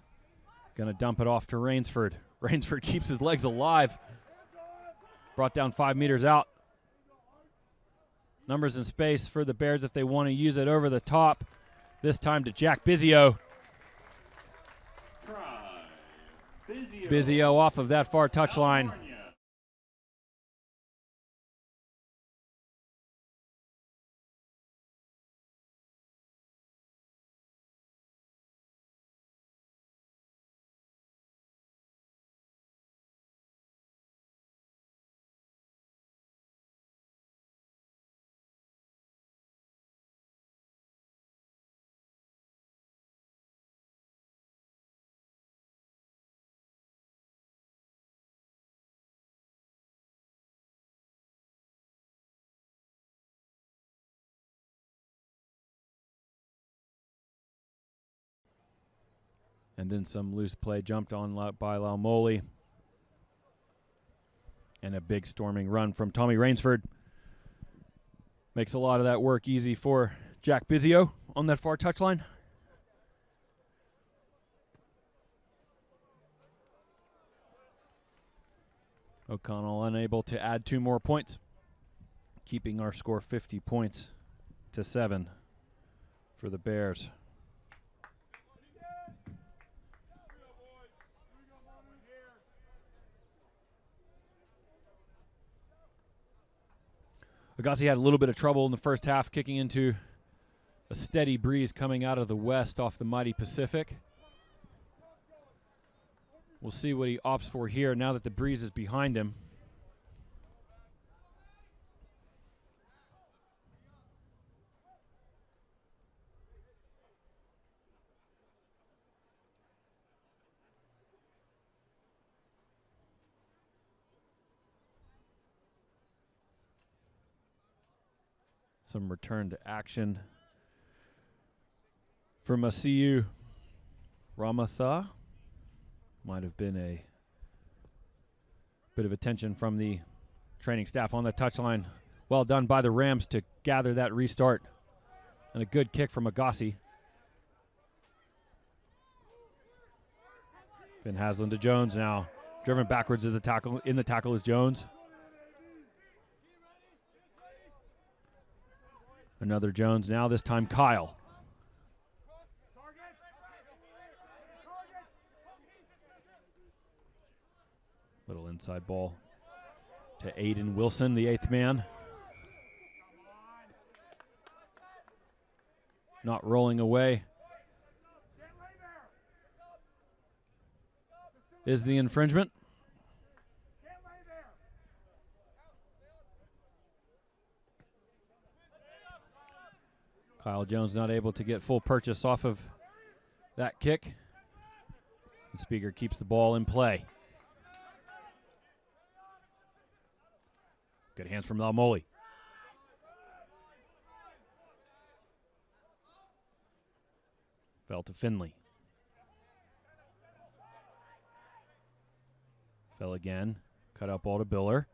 Gonna dump it off to Rainsford. Rainsford keeps his legs alive. Brought down 5 meters out. Numbers in space for the Bears if they want to use it over the top. This time to Jack Bizio. Try. Bizio. Bizio off of that far touchline. California. And then some loose play jumped on by Laumoli. And a big storming run from Tommy Rainsford. Makes a lot of that work easy for Jack Bizio on that far touchline. O'Connell unable to add 2 more points, keeping our score 50 points to 7 for the Bears. Agassi had a little bit of trouble in the first half, kicking into a steady breeze coming out of the west off the mighty Pacific. We'll see what he opts for here now that the breeze is behind him. Some return to action from Asiu Ramatha. Might have been a bit of attention from the training staff on the touchline. Well done by the Rams to gather that restart. And a good kick from Agassi. Finn Haslam to Jones now. Driven backwards as the tackle. In the tackle is Jones. Another Jones now, this time Kyle. Little inside ball to Aiden Wilson, the 8th man. Not rolling away is the infringement. Kyle Jones not able to get full purchase off of that kick. The Speaker keeps the ball in play. Good hands from Laumoli. Fell to Finley. Fell again. Cut out ball to Biller.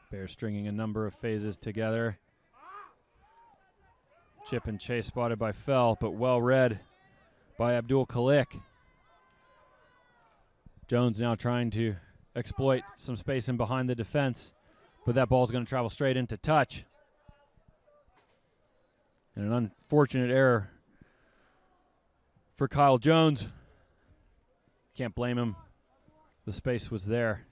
Bears stringing a number of phases together. Chip and chase spotted by Fell, but well read by Abdul Khalik. Jones now trying to exploit some space in behind the defense, but that ball's going to travel straight into touch. And an unfortunate error for Kyle Jones. Can't blame him. The space was there.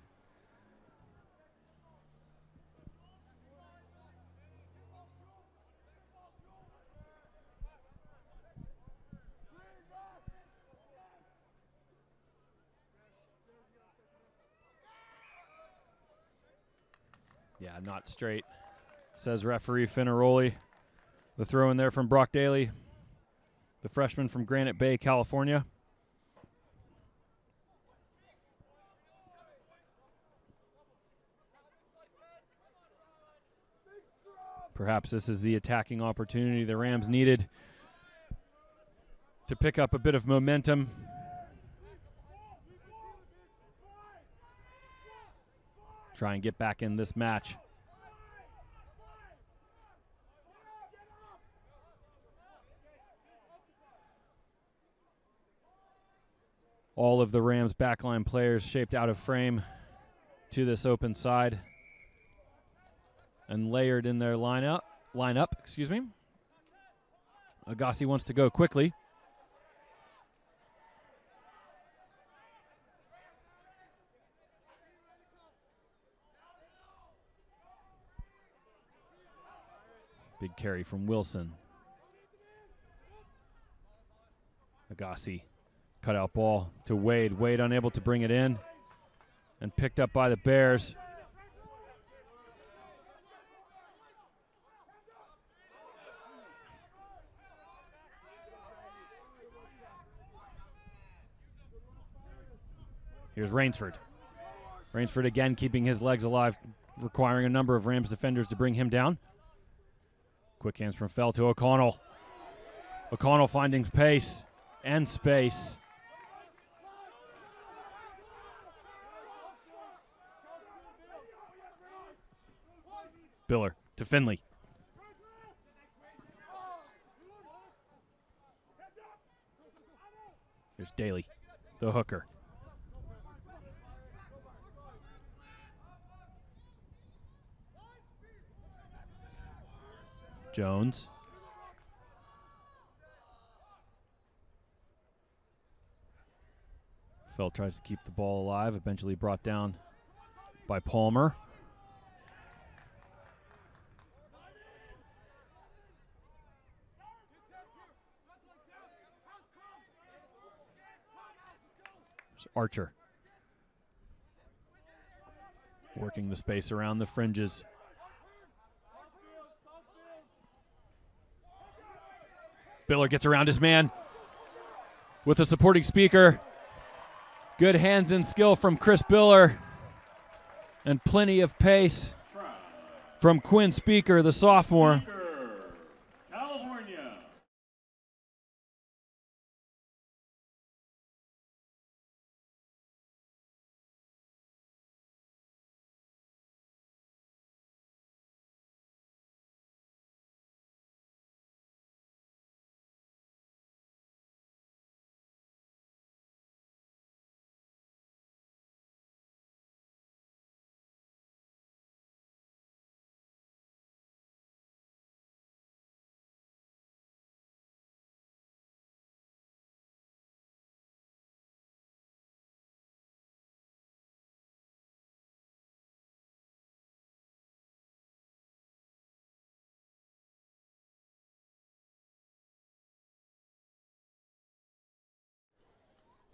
Yeah, not straight, says referee Finaroli. The throw in there from Brock Daly, the freshman from Granite Bay, California. Perhaps this is the attacking opportunity the Rams needed to pick up a bit of momentum. Try and get back in this match. All of the Rams backline players shaped out of frame to this open side and layered in their lineup. Agassi wants to go quickly. Big carry from Wilson. Agassi. Cutout ball to Wade. Wade unable to bring it in and picked up by the Bears. Here's Rainsford. Rainsford again keeping his legs alive, requiring a number of Rams defenders to bring him down. Quick hands from Fell to O'Connell. O'Connell finding pace and space. Biller to Finley. Here's Daly, the hooker. Jones. Fell tries to keep the ball alive, eventually brought down by Palmer. Archer working the space around the fringes. Biller gets around his man with a supporting speaker. Good hands and skill from Chris Biller and plenty of pace from Quinn Speaker, the sophomore. California.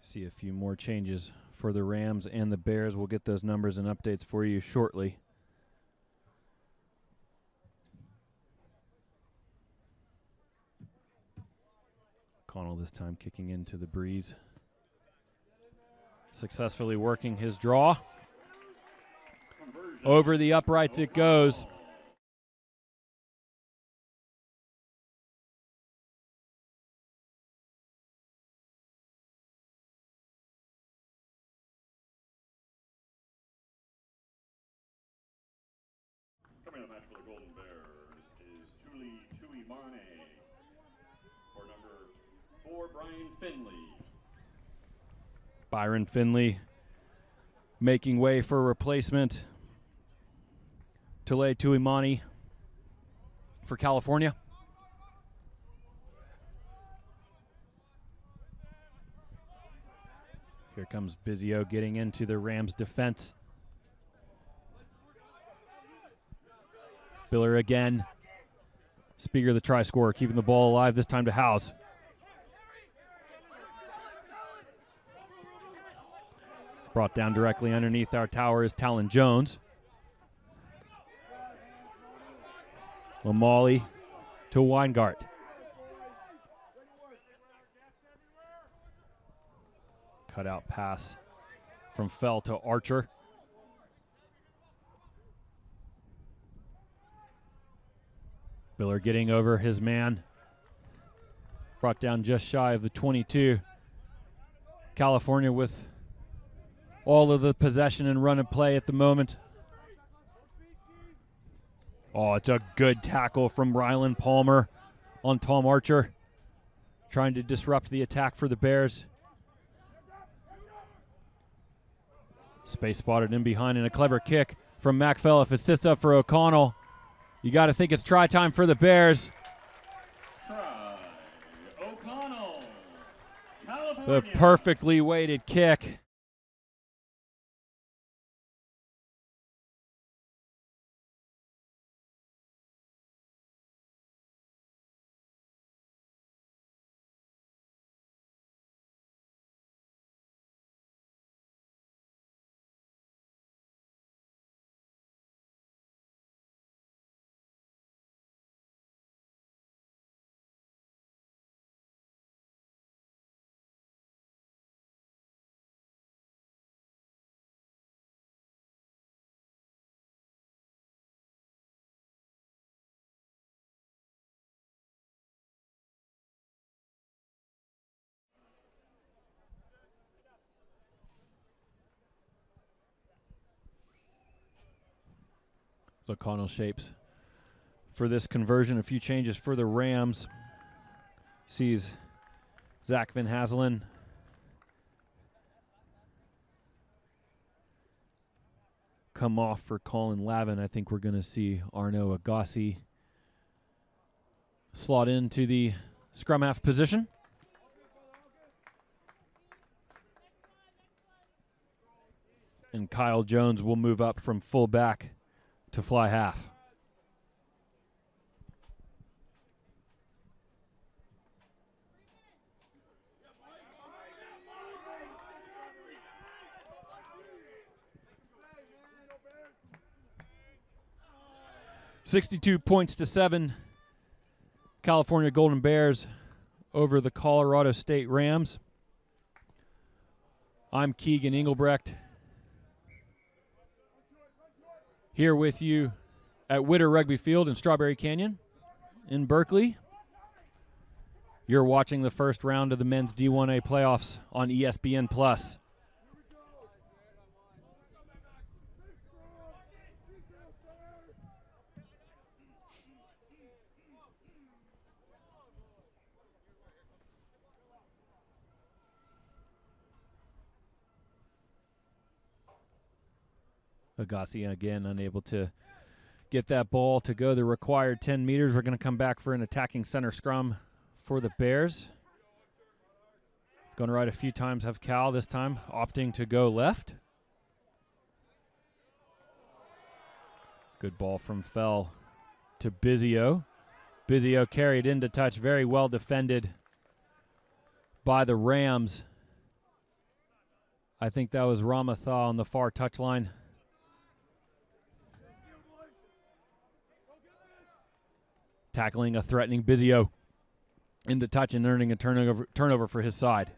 See a few more changes for the Rams and the Bears. We'll get those numbers and updates for you shortly. Connell this time kicking into the breeze. Successfully working his draw. Over the uprights it goes. Coming up match for the Golden Bears is Tuli Tuimane for number 4, Brian Finley. Byron Finley making way for replacement. Tule Tuimane for California. Here comes Bizio getting into the Rams defense. Biller again. Speaker, the try scorer, keeping the ball alive, this time to Howes. Brought down directly underneath our tower is Talon Jones. Lamali to Weingart. Cutout pass from Fell to Archer. Miller getting over his man. Brought down just shy of the 22. California with all of the possession and run and play at the moment. Oh, it's a good tackle from Rylan Palmer on Tom Archer. Trying to disrupt the attack for the Bears. Space spotted in behind and a clever kick from MacPhail. If it sits up for O'Connell, you got to think it's try time for the Bears. Try O'Connell. California. The perfectly weighted kick. O'Connell shapes for this conversion. A few changes for the Rams. Sees Zach Van Hasselen come off for Colin Lavin. I think we're going to see Arnaud Agassi slot into the scrum half position. And Kyle Jones will move up from fullback to fly half. $62 points to 7. California Golden Bears over the Colorado State Rams. I'm Keegan Engelbrecht, here with you at Witter Rugby Field in Strawberry Canyon in Berkeley. You're watching the first round of the men's D1A playoffs on ESPN+. Agassi again unable to get that ball to go the required 10 meters. We're going to come back for an attacking center scrum for the Bears. Going to right a few times, have Cal this time opting to go left. Good ball from Fell to Bizio. Bizio carried into touch, very well defended by the Rams. I think that was Ramatha on the far touchline. Tackling a threatening Bizio into touch and earning a turnover for his side.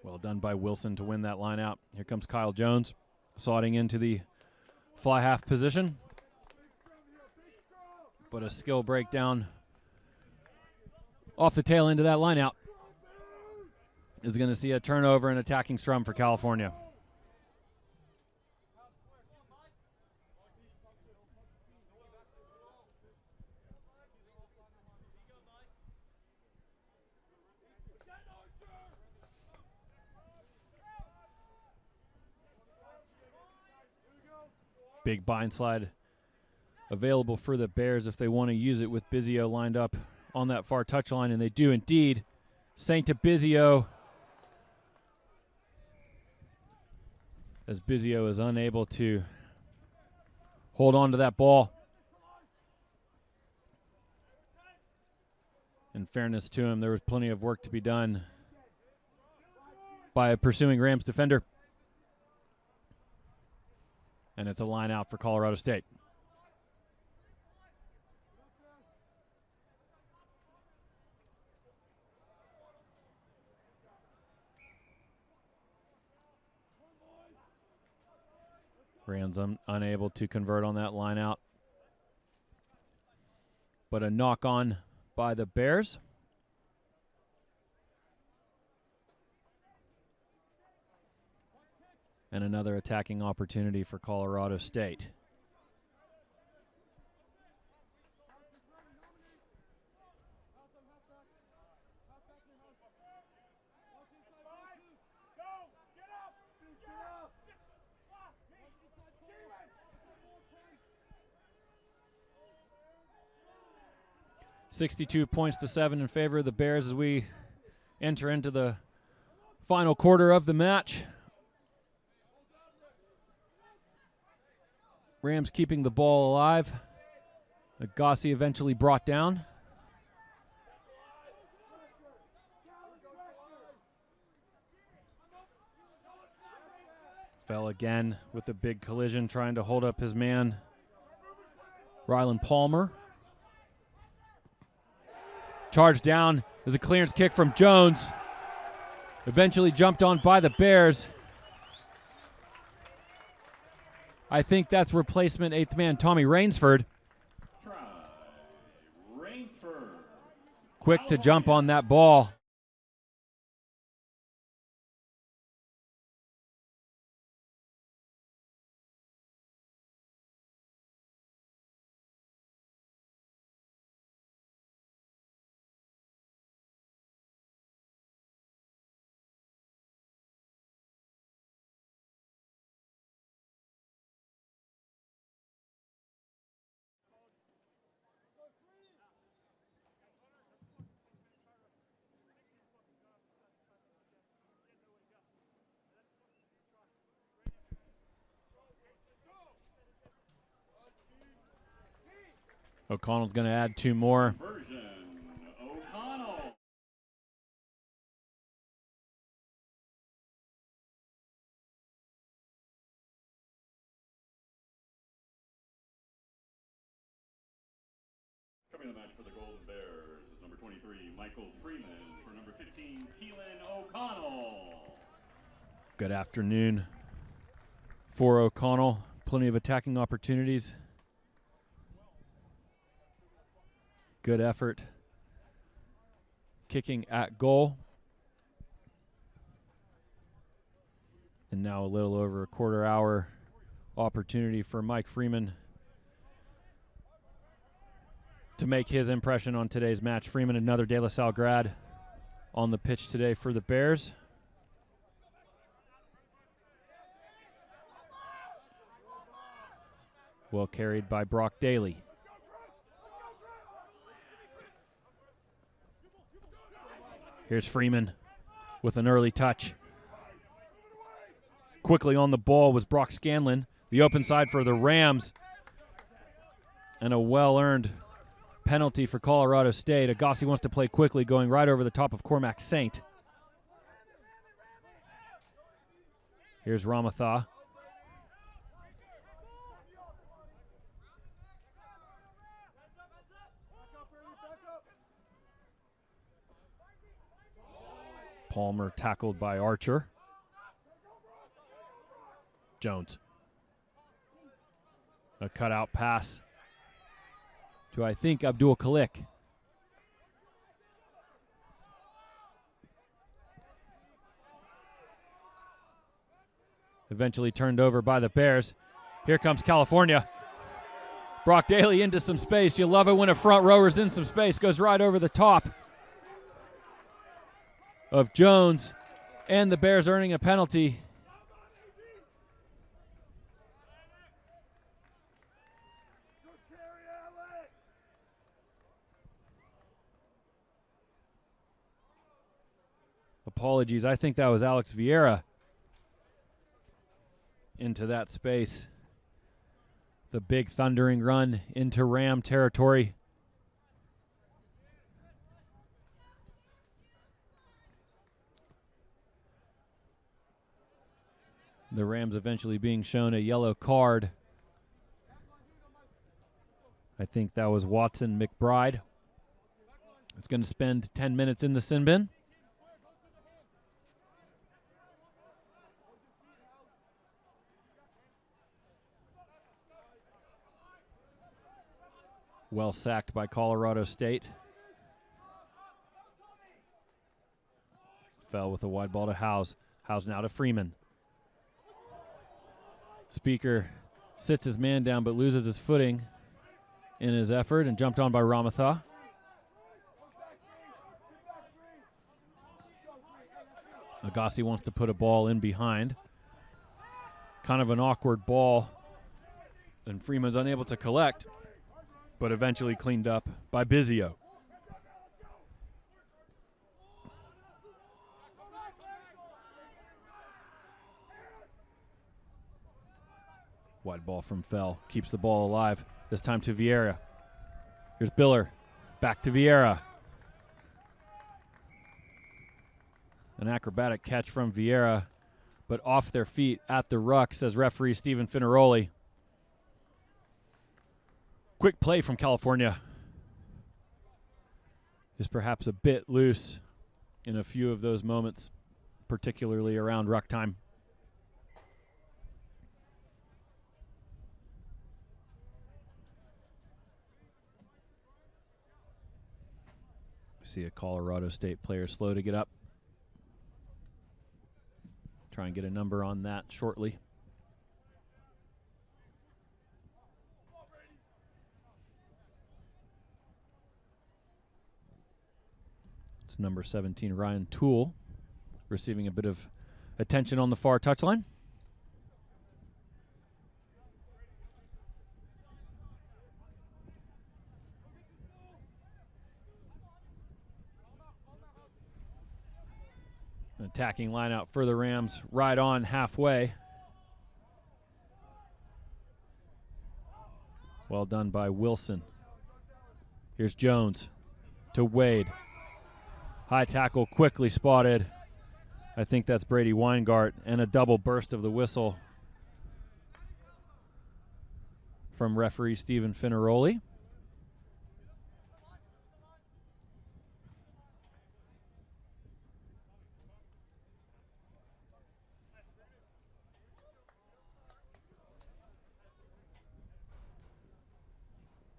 Well done by Wilson to win that line out. Here comes Kyle Jones, slotting into the fly half position. But a skill breakdown off the tail end of that line out is going to see a turnover and attacking scrum for California. Big bind slide available for the Bears if they want to use it with Bizio lined up on that far touchline, and they do indeed. St. to Bizio, as Bizio is unable to hold on to that ball. In fairness to him, there was plenty of work to be done by a pursuing Rams defender. And it's a line out for Colorado State. Rams unable to convert on that line out. But a knock on by the Bears. And another attacking opportunity for Colorado State. $62 points to 7 in favor of the Bears as we enter into the final quarter of the match. Rams keeping the ball alive. Agassi eventually brought down. Fell again with a big collision, trying to hold up his man, Rylan Palmer. Charged down. There's a clearance kick from Jones. Eventually jumped on by the Bears. I think that's replacement 8th man Tommy Rainsford. Try Rainsford. Quick to jump on that ball. O'Connell's going to add 2 more. Version O'Connell. Coming to the match for the Golden Bears is number 23, Michael Freeman, for number 15, Keelan O'Connell. Good afternoon for O'Connell. Plenty of attacking opportunities. Good effort. Kicking at goal. And now a little over a quarter hour opportunity for Mike Freeman to make his impression on today's match. Freeman, another De La Salle grad, on the pitch today for the Bears. Well carried by Brock Daly. Here's Freeman with an early touch. Quickly on the ball was Brock Scanlon. The open side for the Rams. And a well-earned penalty for Colorado State. Agassi wants to play quickly, going right over the top of Cormac Saint. Here's Ramatha. Palmer tackled by Archer. Jones. A cutout pass to, I think, Abdul Khalik. Eventually turned over by the Bears. Here comes California. Brock Daly into some space. You love it when a front rower's in some space. Goes right over the top of Jones, and the Bears earning a penalty. Apologies, I think that was Alex Vieira into that space. The big thundering run into Ram territory. The Rams eventually being shown a yellow card. I think that was Watson McBride. It's going to spend 10 minutes in the sin bin. Well sacked by Colorado State. Fell with a wide ball to Howes. Howes now to Freeman. Speaker sits his man down but loses his footing in his effort and jumped on by Ramatha. Agassi wants to put a ball in behind. Kind of an awkward ball. And Freeman's unable to collect, but eventually cleaned up by Bizio. Wide ball from Fell. Keeps the ball alive. This time to Vieira. Here's Biller. Back to Vieira. An acrobatic catch from Vieira, but off their feet at the ruck, says referee Stephen Finaroli. Quick play from California. Is perhaps a bit loose in a few of those moments, particularly around ruck time. We see a Colorado State player slow to get up. Try and get a number on that shortly. It's number 17, Ryan Toole, receiving a bit of attention on the far touchline. Attacking lineout for the Rams, right on halfway. Well done by Wilson. Here's Jones to Wade. High tackle quickly spotted. I think that's Brady Weingart, and a double burst of the whistle from referee Stephen Finaroli.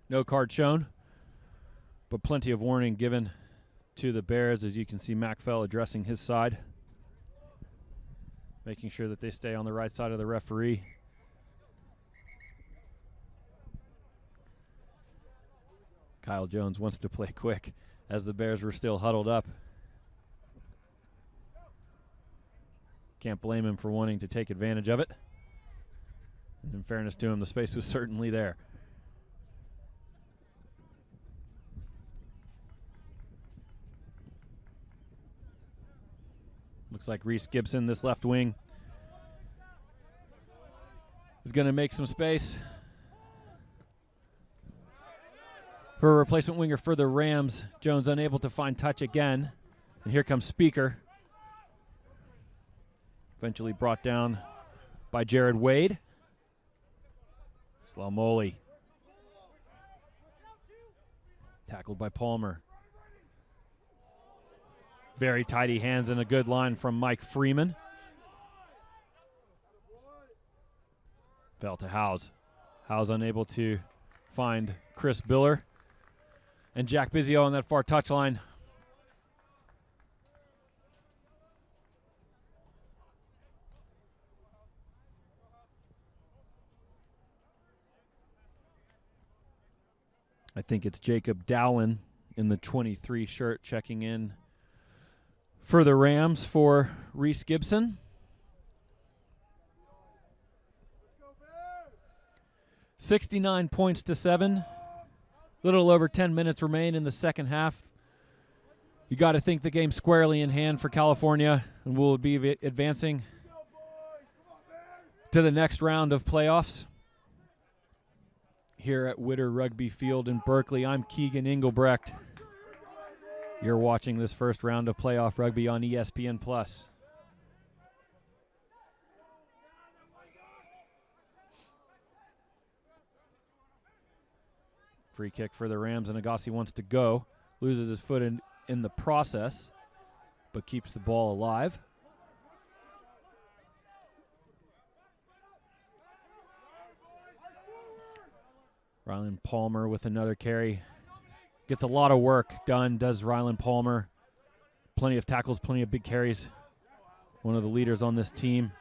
No card shown, but plenty of warning given to the Bears. As you can see, Macfell addressing his side, making sure that they stay on the right side of the referee. Kyle Jones wants to play quick as the Bears were still huddled up. Can't blame him for wanting to take advantage of it. And in fairness to him, the space was certainly there. Looks like Reese Gibson, this left wing, is going to make some space for a replacement winger for the Rams. Jones unable to find touch again. And here comes Speaker. Eventually brought down by Jared Wade. Slaumoli. Tackled by Palmer. Very tidy hands and a good line from Mike Freeman. Fell to Howes. Howes unable to find Chris Biller. And Jack Bizio on that far touchline. I think it's Jacob Dowlin in the 23 shirt checking in for the Rams for Reese Gibson. 69 points to 7. Little over 10 minutes remain in the second half. You got to think the game's squarely in hand for California, and we'll be advancing to the next round of playoffs. Here at Witter Rugby Field in Berkeley, I'm Keegan Engelbrecht. You're watching this first round of playoff rugby on ESPN+. Free kick for the Rams, and Agassi wants to go. Loses his foot in the process, but keeps the ball alive. Ryland Palmer with another carry. Gets a lot of work done, does Ryland Palmer. Plenty of tackles, plenty of big carries. One of the leaders on this team.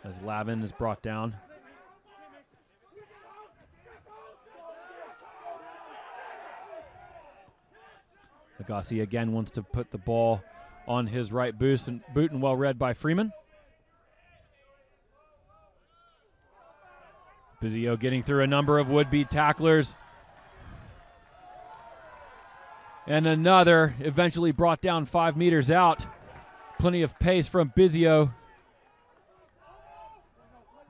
As Lavin is brought down. Agassi again wants to put the ball on his right boot, and well read by Freeman. Bizio getting through a number of would-be tacklers. And another eventually brought down 5 meters out. Plenty of pace from Bizio.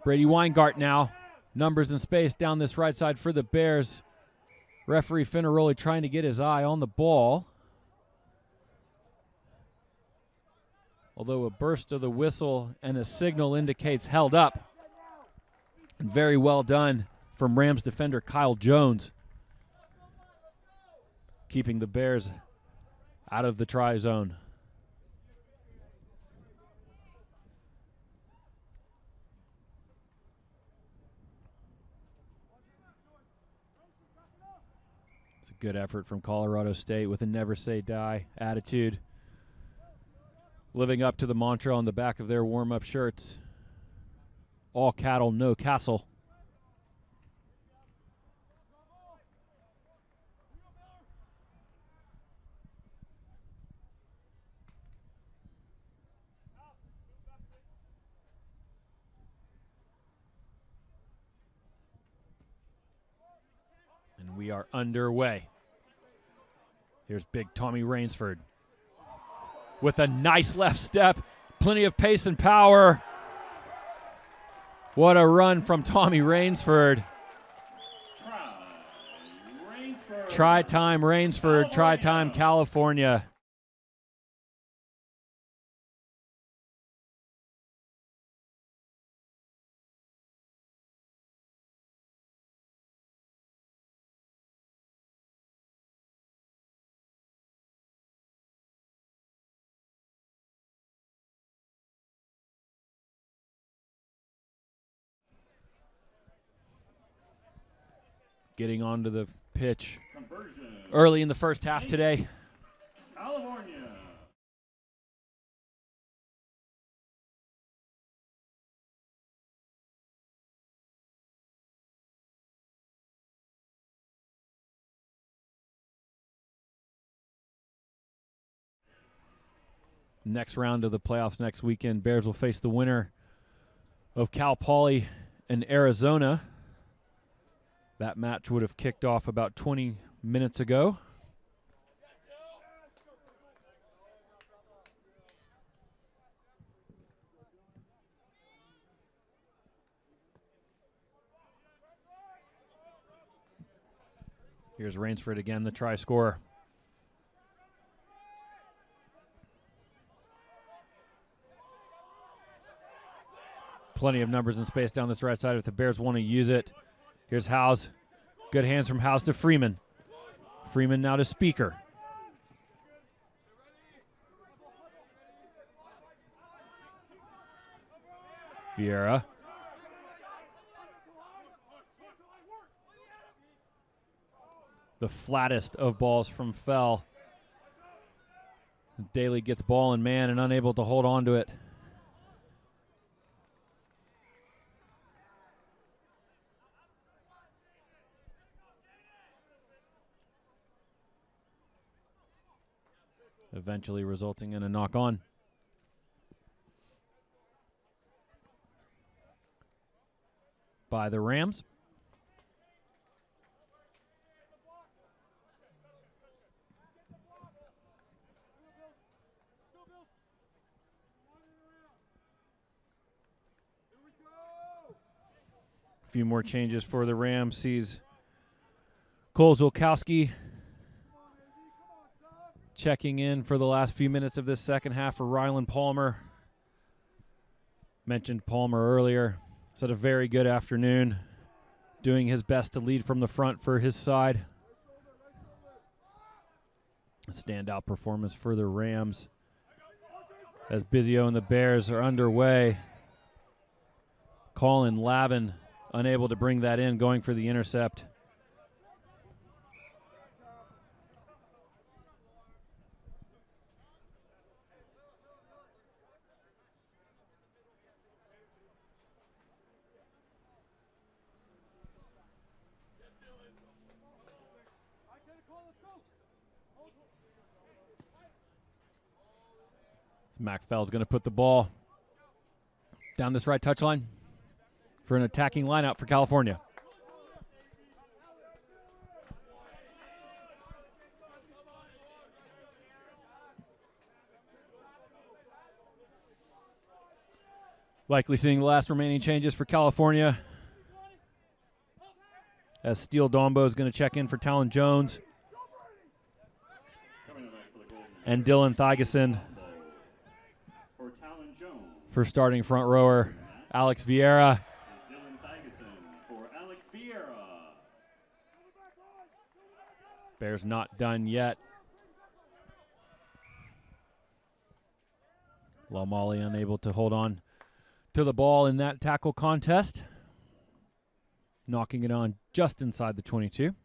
Brady Weingart now. Numbers and space down this right side for the Bears. Referee Finaroli trying to get his eye on the ball. Although a burst of the whistle and a signal indicates held up. And very well done from Rams defender Kyle Jones. Keeping the Bears out of the try zone. It's a good effort from Colorado State with a never say die attitude. Living up to the mantra on the back of their warm-up shirts. All cattle, no castle. And we are underway. Here's big Tommy Rainsford with a nice left step. Plenty of pace and power. What a run from Tommy Rainsford. Try time Rainsford, try time California. Getting onto the pitch early in the first half today. California. Next round of the playoffs next weekend, Bears will face the winner of Cal Poly and Arizona. That match would have kicked off about 20 minutes ago. Here's Rainsford again, the try scorer. Plenty of numbers and space down this right side if the Bears want to use it. Here's Howes. Good hands from Howes to Freeman. Freeman now to Speaker. Vieira. The flattest of balls from Fell. Daly gets ball in man and unable to hold on to it. Eventually resulting in a knock-on. By the Rams. A few more changes for the Rams. Sees Cole Zulkowski checking in for the last few minutes of this second half for Ryland Palmer. Mentioned Palmer earlier. He's had a very good afternoon. doing his best to lead from the front for his side. A standout performance for the Rams as Biggio and the Bears are underway. Colin Lavin unable to bring that in, going for the intercept. MacFell's going to put the ball down this right touchline for an attacking lineout for California. Likely seeing the last remaining changes for California, as Steele Dombo is going to check in for Talon Jones and Dylan Thigeson for starting front rower Alex Vieira. Dylan Thigeson for Alex Vieira. Bears not done yet. Laumali unable to hold on to the ball in that tackle contest, knocking it on just inside the 22.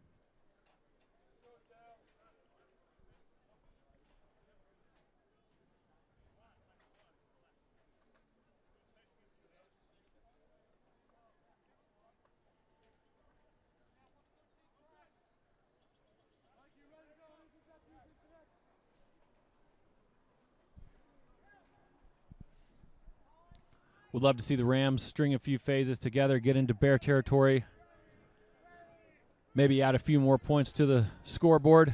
Would love to see the Rams string a few phases together, get into Bear territory, maybe add a few more points to the scoreboard.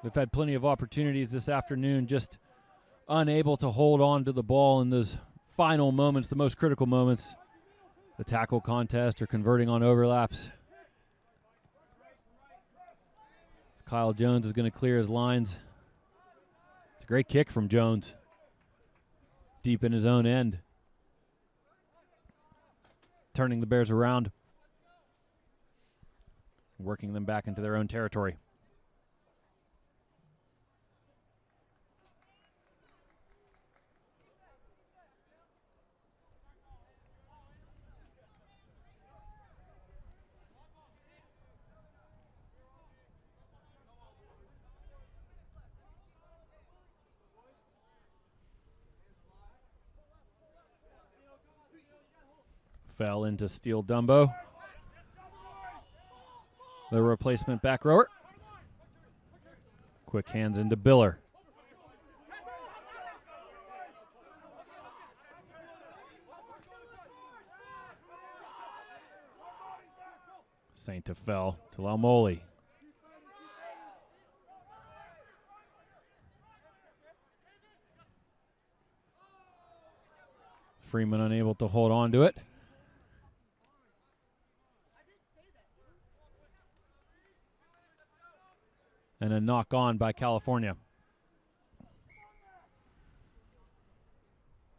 They've had plenty of opportunities this afternoon, just unable to hold on to the ball in those final moments, the most critical moments, the tackle contest or converting on overlaps. As Kyle Jones is going to clear his lines. It's a great kick from Jones, deep in his own end, turning the Bears around, working them back into their own territory. Fell into Steele Dumbo, the replacement back rower. Quick hands into Biller. Sainta fell to Laumoli. Freeman unable to hold on to it. And a knock on by California.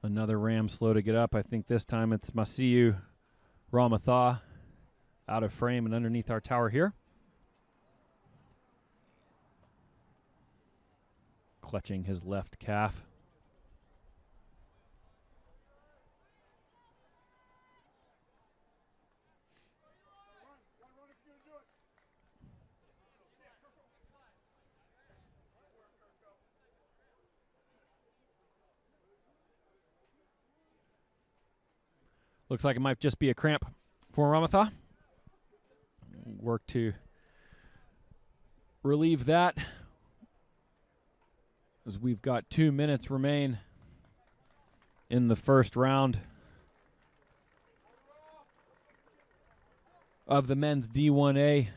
Another Ram slow to get up. I think this time it's Masiu Ramatha out of frame and underneath our tower here. Clutching his left calf. Looks like it might just be a cramp for Ramatha. Work to relieve that, as we've got 2 minutes remain in the first round of the men's D1A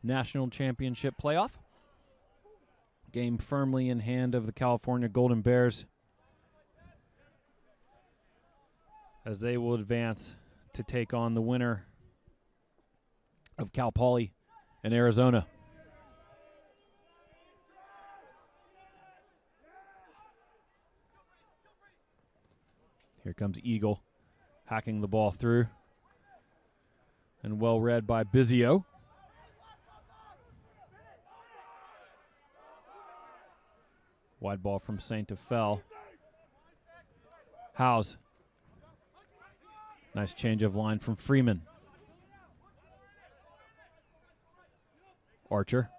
National Championship playoff. Game firmly in hand of the California Golden Bears, as they will advance to take on the winner of Cal Poly and Arizona. Here comes Eagle. hacking the ball through. And well read by Bizio. Wide ball from Saint to Fell. Howes. Nice change of line from Freeman. Archer.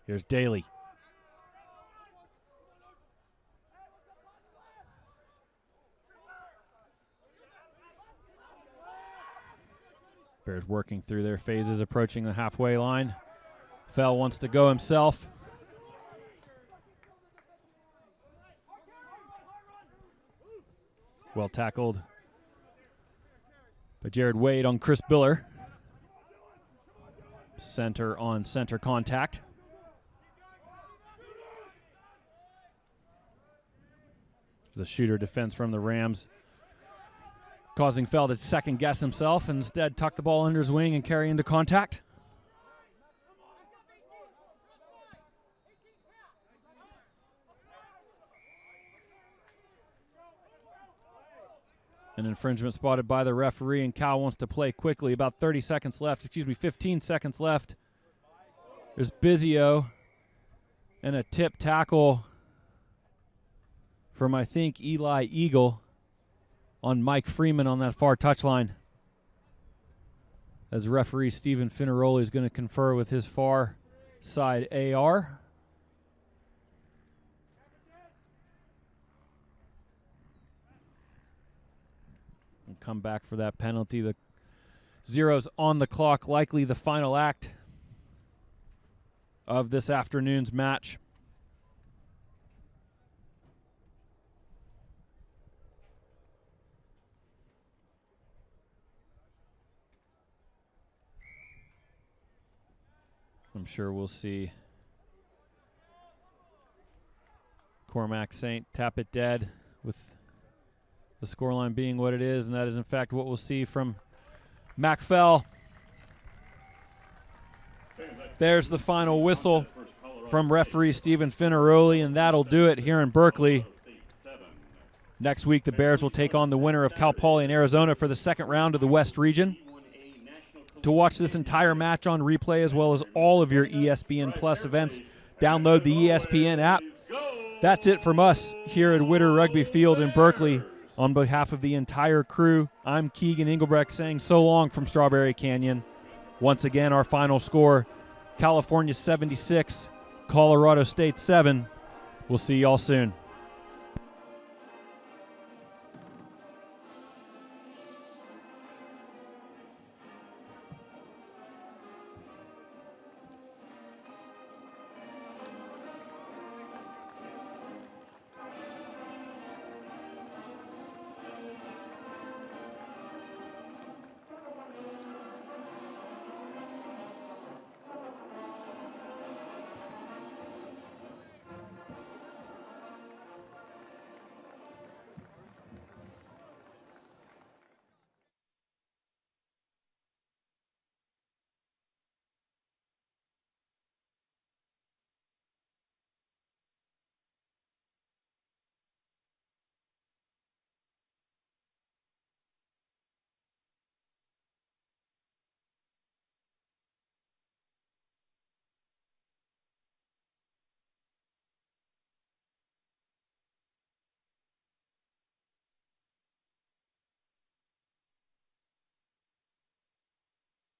Here's Daly. Bears working through their phases, approaching the halfway line. Fell wants to go himself. Well tackled by Jared Wade on Chris Biller. Center on center contact. The shooter defense from the Rams, causing Fell to second guess himself and instead tuck the ball under his wing and carry into contact. An infringement spotted by the referee, and Cal wants to play quickly. About 30 seconds left, 15 seconds left. There's Bizio and a tip tackle from, I think, Eli Eagle on Mike Freeman on that far touchline. As referee Stephen Finaroli is going to confer with his far side AR. And come back for that penalty. The zeros on the clock, likely the final act of this afternoon's match. I'm sure we'll see Cormac Saint tap it dead with the scoreline being what it is, and that is in fact what we'll see from Mac Fell. There's the final whistle from referee Stephen Finaroli, and that'll do it here in Berkeley. Next week, the Bears will take on the winner of Cal Poly in Arizona for the second round of the West Region. To watch this entire match on replay as well as all of your ESPN Plus events, download the ESPN app. That's it from us here at Witter Rugby Field in Berkeley. On behalf of the entire crew, I'm Keegan Engelbrecht saying so long from Strawberry Canyon. Once again, our final score, California 76, Colorado State 7. We'll see y'all soon.